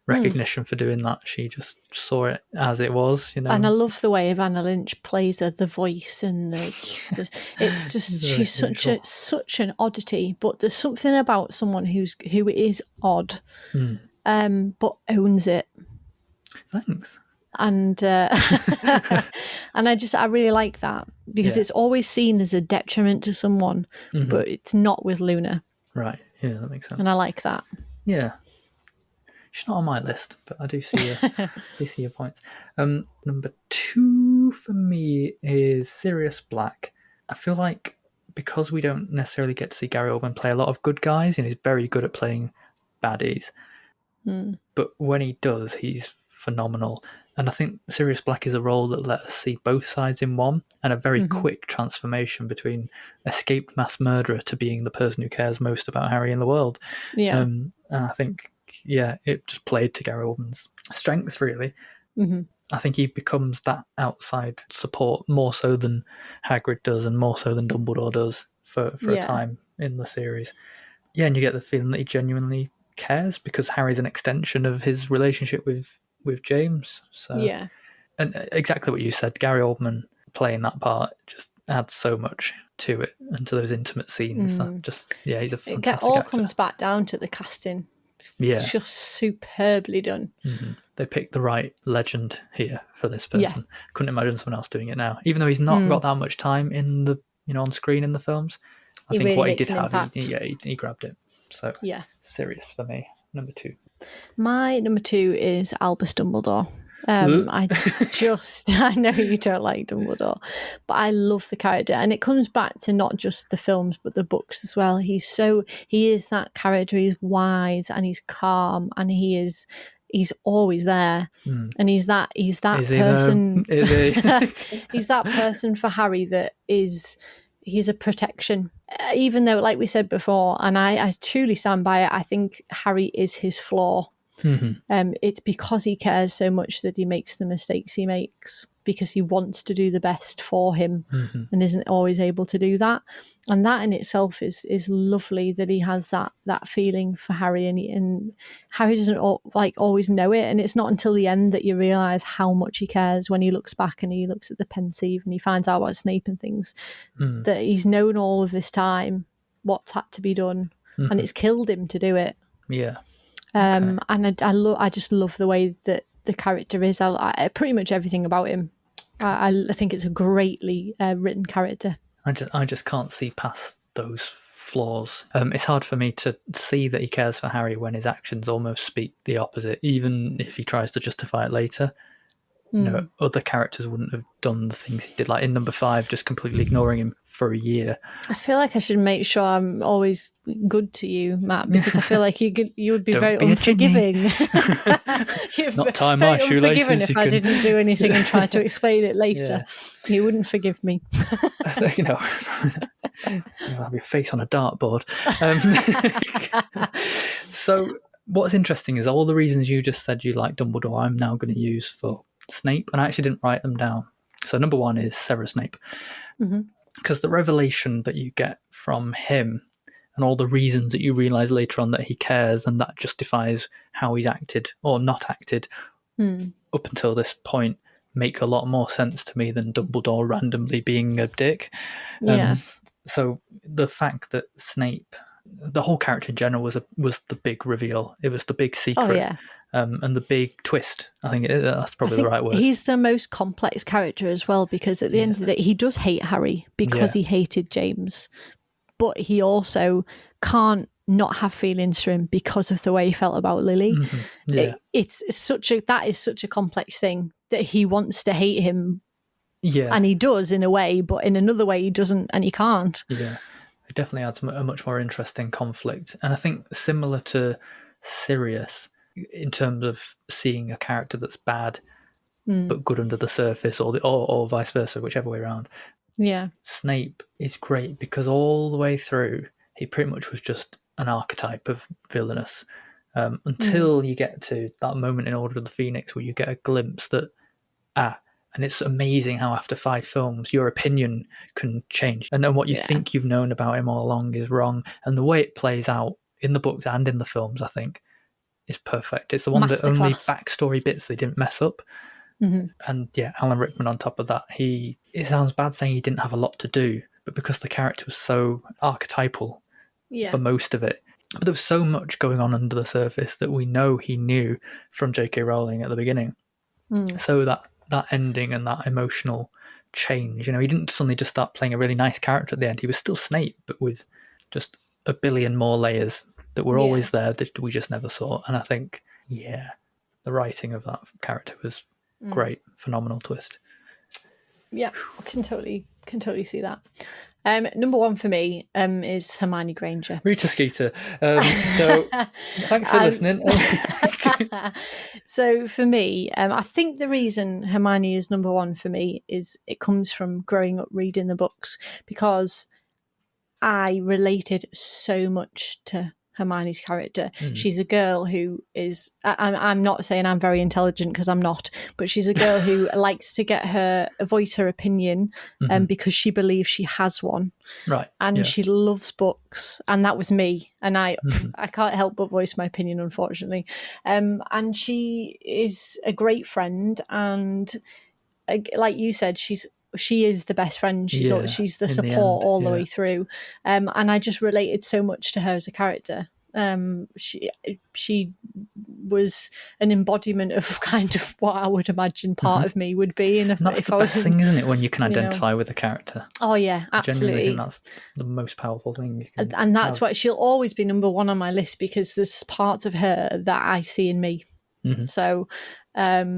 recognition for doing that. She just saw it as it was, And I love the way Evanna Lynch plays her, the voice, and it's just she's such an oddity. But there's something about someone who is odd, but owns it. Thanks. And and I really like that, because it's always seen as a detriment to someone, but it's not with Luna. Right. Yeah, that makes sense. And I like that. Yeah. She's not on my list, but I do see your points. Number 2 for me is Sirius Black. I feel like because we don't necessarily get to see Gary Oldman play a lot of good guys, he's very good at playing baddies. But when he does, he's phenomenal. And I think Sirius Black is a role that lets us see both sides in one, and a very quick transformation between escaped mass murderer to being the person who cares most about Harry in the world. Yeah. And I think, it just played to Gary Oldman's strengths, really. I think he becomes that outside support more so than Hagrid does, and more so than Dumbledore does for a time in the series. Yeah, and you get the feeling that he genuinely cares, because Harry's an extension of his relationship with James. So and exactly what you said, Gary Oldman playing that part just adds so much to it and to those intimate scenes. He's a fantastic actor. It all comes back down to the casting. It's just superbly done. They picked the right legend here for this person. Couldn't imagine someone else doing it now, even though he's not got that much time in the on screen in the films. I think really what he did have, he grabbed it. So Sirius for me, number 2. My number 2 is Albus Dumbledore. I know you don't like Dumbledore, but I love the character, and it comes back to not just the films but the books as well. He is that character. He's wise and he's calm, and he's always there, and he's that person. Is he? He's that person for Harry that is. He's a protection, even though, like we said before, and I truly stand by it, I think Harry is his flaw. It's because he cares so much that he makes the mistakes he makes. because he wants to do the best for him Mm-hmm. and isn't always able to do that. And that in itself is lovely, that he has that feeling for Harry, and Harry doesn't always know it. And it's not until the end that you realise how much he cares, when he looks back and he looks at the pensieve and he finds out about Snape and things, that he's known all of this time what's had to be done, and it's killed him to do it. Yeah. And I just love the way that the character is. I pretty much everything about him. I think it's a greatly written character. I just can't see past those flaws. It's hard for me to see that he cares for Harry when his actions almost speak the opposite, even if he tries to justify it later. You know, other characters wouldn't have done the things he did, like in number 5, just completely ignoring him for a year. I feel like I should make sure I'm always good to you, Matt, because I feel like you would be very unforgiving. Not tie my shoelaces. Unforgiving if I didn't do anything and try to explain it later. Yeah. You wouldn't forgive me. You know, you'll have your face on a dartboard. So what's interesting is all the reasons you just said you like Dumbledore, I'm now going to use for Snape, and I actually didn't write them down. So number 1 is Severus Snape, because the revelation that you get from him and all the reasons that you realise later on that he cares, and that justifies how he's acted or not acted up until this point, make a lot more sense to me than Dumbledore randomly being a dick. So the fact that Snape, the whole character in general, was the big reveal. It was the big secret. Oh, yeah. And the big twist. I think that's probably the right word. He's the most complex character as well, because at the end of the day, he does hate Harry because he hated James, but he also can't not have feelings for him because of the way he felt about Lily. Yeah. That is such a complex thing, that he wants to hate him. Yeah. And he does in a way, but in another way he doesn't, and he can't. Yeah. It definitely adds a much more interesting conflict. And I think similar to Sirius, in terms of seeing a character that's bad but good under the surface, or vice versa, whichever way around. Yeah. Snape is great because all the way through he pretty much was just an archetype of villainous, until you get to that moment in Order of the Phoenix where you get a glimpse that and it's amazing how after 5 films your opinion can change, and then what you think you've known about him all along is wrong. And the way it plays out in the books and in the films, I think, is perfect. It's the one that only backstory bits they didn't mess up. And Alan Rickman on top of that, it sounds bad saying he didn't have a lot to do, but because the character was so archetypal for most of it, but there was so much going on under the surface that we know he knew from J.K. Rowling at the beginning. So that ending and that emotional change, he didn't suddenly just start playing a really nice character at the end. He was still Snape, but with just a billion more layers that were always there that we just never saw. And I think, the writing of that character was great. Phenomenal twist. Yeah, I can totally see that. Number 1 for me is Hermione Granger. Rita Skeeter. So thanks for listening. So for me, I think the reason Hermione is number 1 for me is it comes from growing up reading the books, because I related so much to Hermione's character. She's a girl who is, I'm not saying I'm very intelligent, because I'm not, but she's a girl who likes to voice her opinion because she believes she has one. Right. And she loves books, and that was me. And I can't help but voice my opinion, unfortunately. And she is a great friend, and like you said, she is the best friend. She's the support all the way through. And I just related so much to her as a character. She was an embodiment of kind of what I would imagine part of me would be. And that's the best thing, isn't it, when you can identify with a character? Oh yeah, absolutely. I think that's the most powerful thing you can and that's why she'll always be number 1 on my list, because there's parts of her that I see in me. So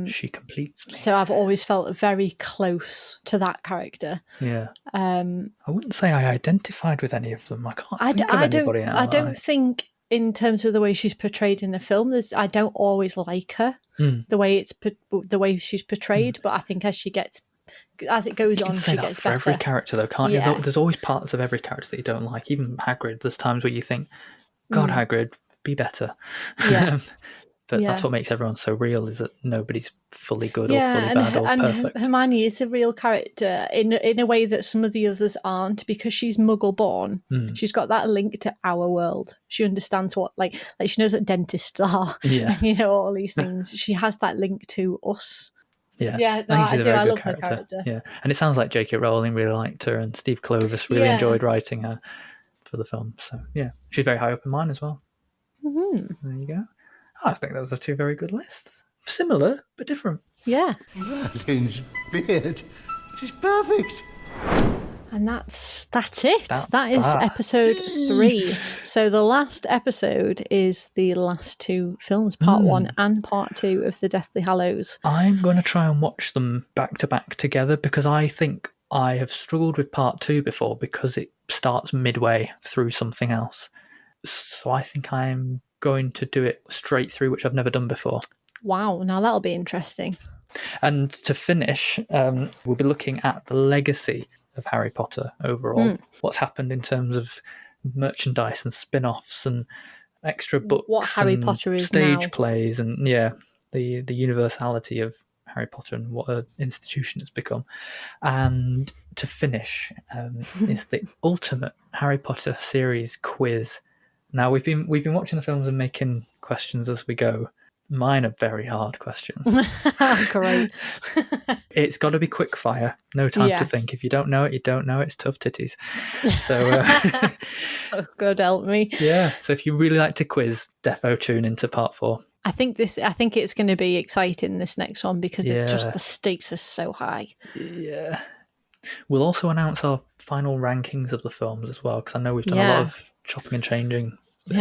she completes me. So I've always felt very close to that character. I wouldn't say I identified with any of them. I can't think of anybody now. I don't think, in terms of the way she's portrayed in the film, I don't always like her, the way she's portrayed, but I think as it goes on, she gets better. For every character though, can't you? There's always parts of every character that you don't like. Even Hagrid, there's times where you think, God, Hagrid, be better. But that's what makes everyone so real, is that nobody's fully good or fully and, bad or and perfect. Hermione is a real character in a way that some of the others aren't, because she's Muggle born. She's got that link to our world. She understands what like she knows what dentists are. Yeah. And, all these things. She has that link to us. Yeah, Yeah, no, I think she's a very good love her character. Yeah, and it sounds like J.K. Rowling really liked her, and Steve Kloves really enjoyed writing her for the film. So yeah, she's very high up in mine as well. Mm-hmm. There you go. I think those are two very good lists. Similar but different. Yeah. Merlin's beard. She's perfect. And that's it. That's that is that. episode 3. So the last episode is the last 2 films, part 1 and part 2 of the Deathly Hallows. I'm going to try and watch them back to back together, because I think I have struggled with part 2 before because it starts midway through something else. So I think I'm going to do it straight through, which I've never done before. Wow, now that'll be interesting. And to finish, we'll be looking at the legacy of Harry Potter overall. What's happened in terms of merchandise and spin-offs and extra books, what Harry and Potter is stage now. plays, and the universality of Harry Potter and what an institution it's become. And to finish is the ultimate Harry Potter series quiz. Now we've been watching the films and making questions as we go. Mine are very hard questions. Great. It's got to be quick fire. No time to think. If you don't know it, you don't know it. It's tough titties. So, Oh, God help me. yeah. So if you really like to quiz, defo tune into part 4. I think it's going to be exciting, this next one, because the stakes are so high. Yeah. We'll also announce our final rankings of the films as well, because I know we've done a lot of chopping and changing.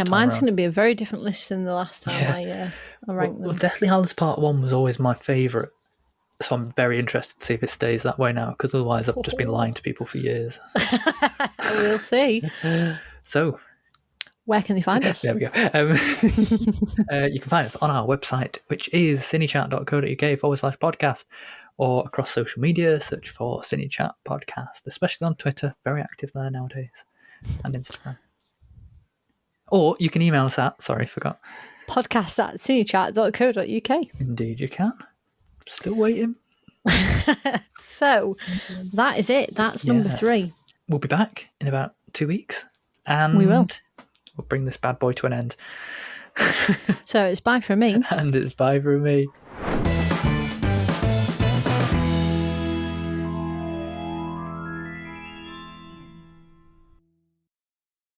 Mine's going to be a very different list than the last time I ranked them. Well, Deathly Hallows Part 1 was always my favourite, so I'm very interested to see if it stays that way now, because otherwise I've just been lying to people for years. We'll see. So, where can they find us? there we go. You can find us on our website, which is cinechat.co.uk/podcast, or across social media, search for CineChat Podcast, especially on Twitter, very active there nowadays, and Instagram. Or you can email us at, forgot. podcast@cinechat.co.uk. Indeed you can. Still waiting. So, that is it. That's number 3. We'll be back in about 2 weeks. And we will. We'll bring this bad boy to an end. So, it's bye from me. And it's bye from me.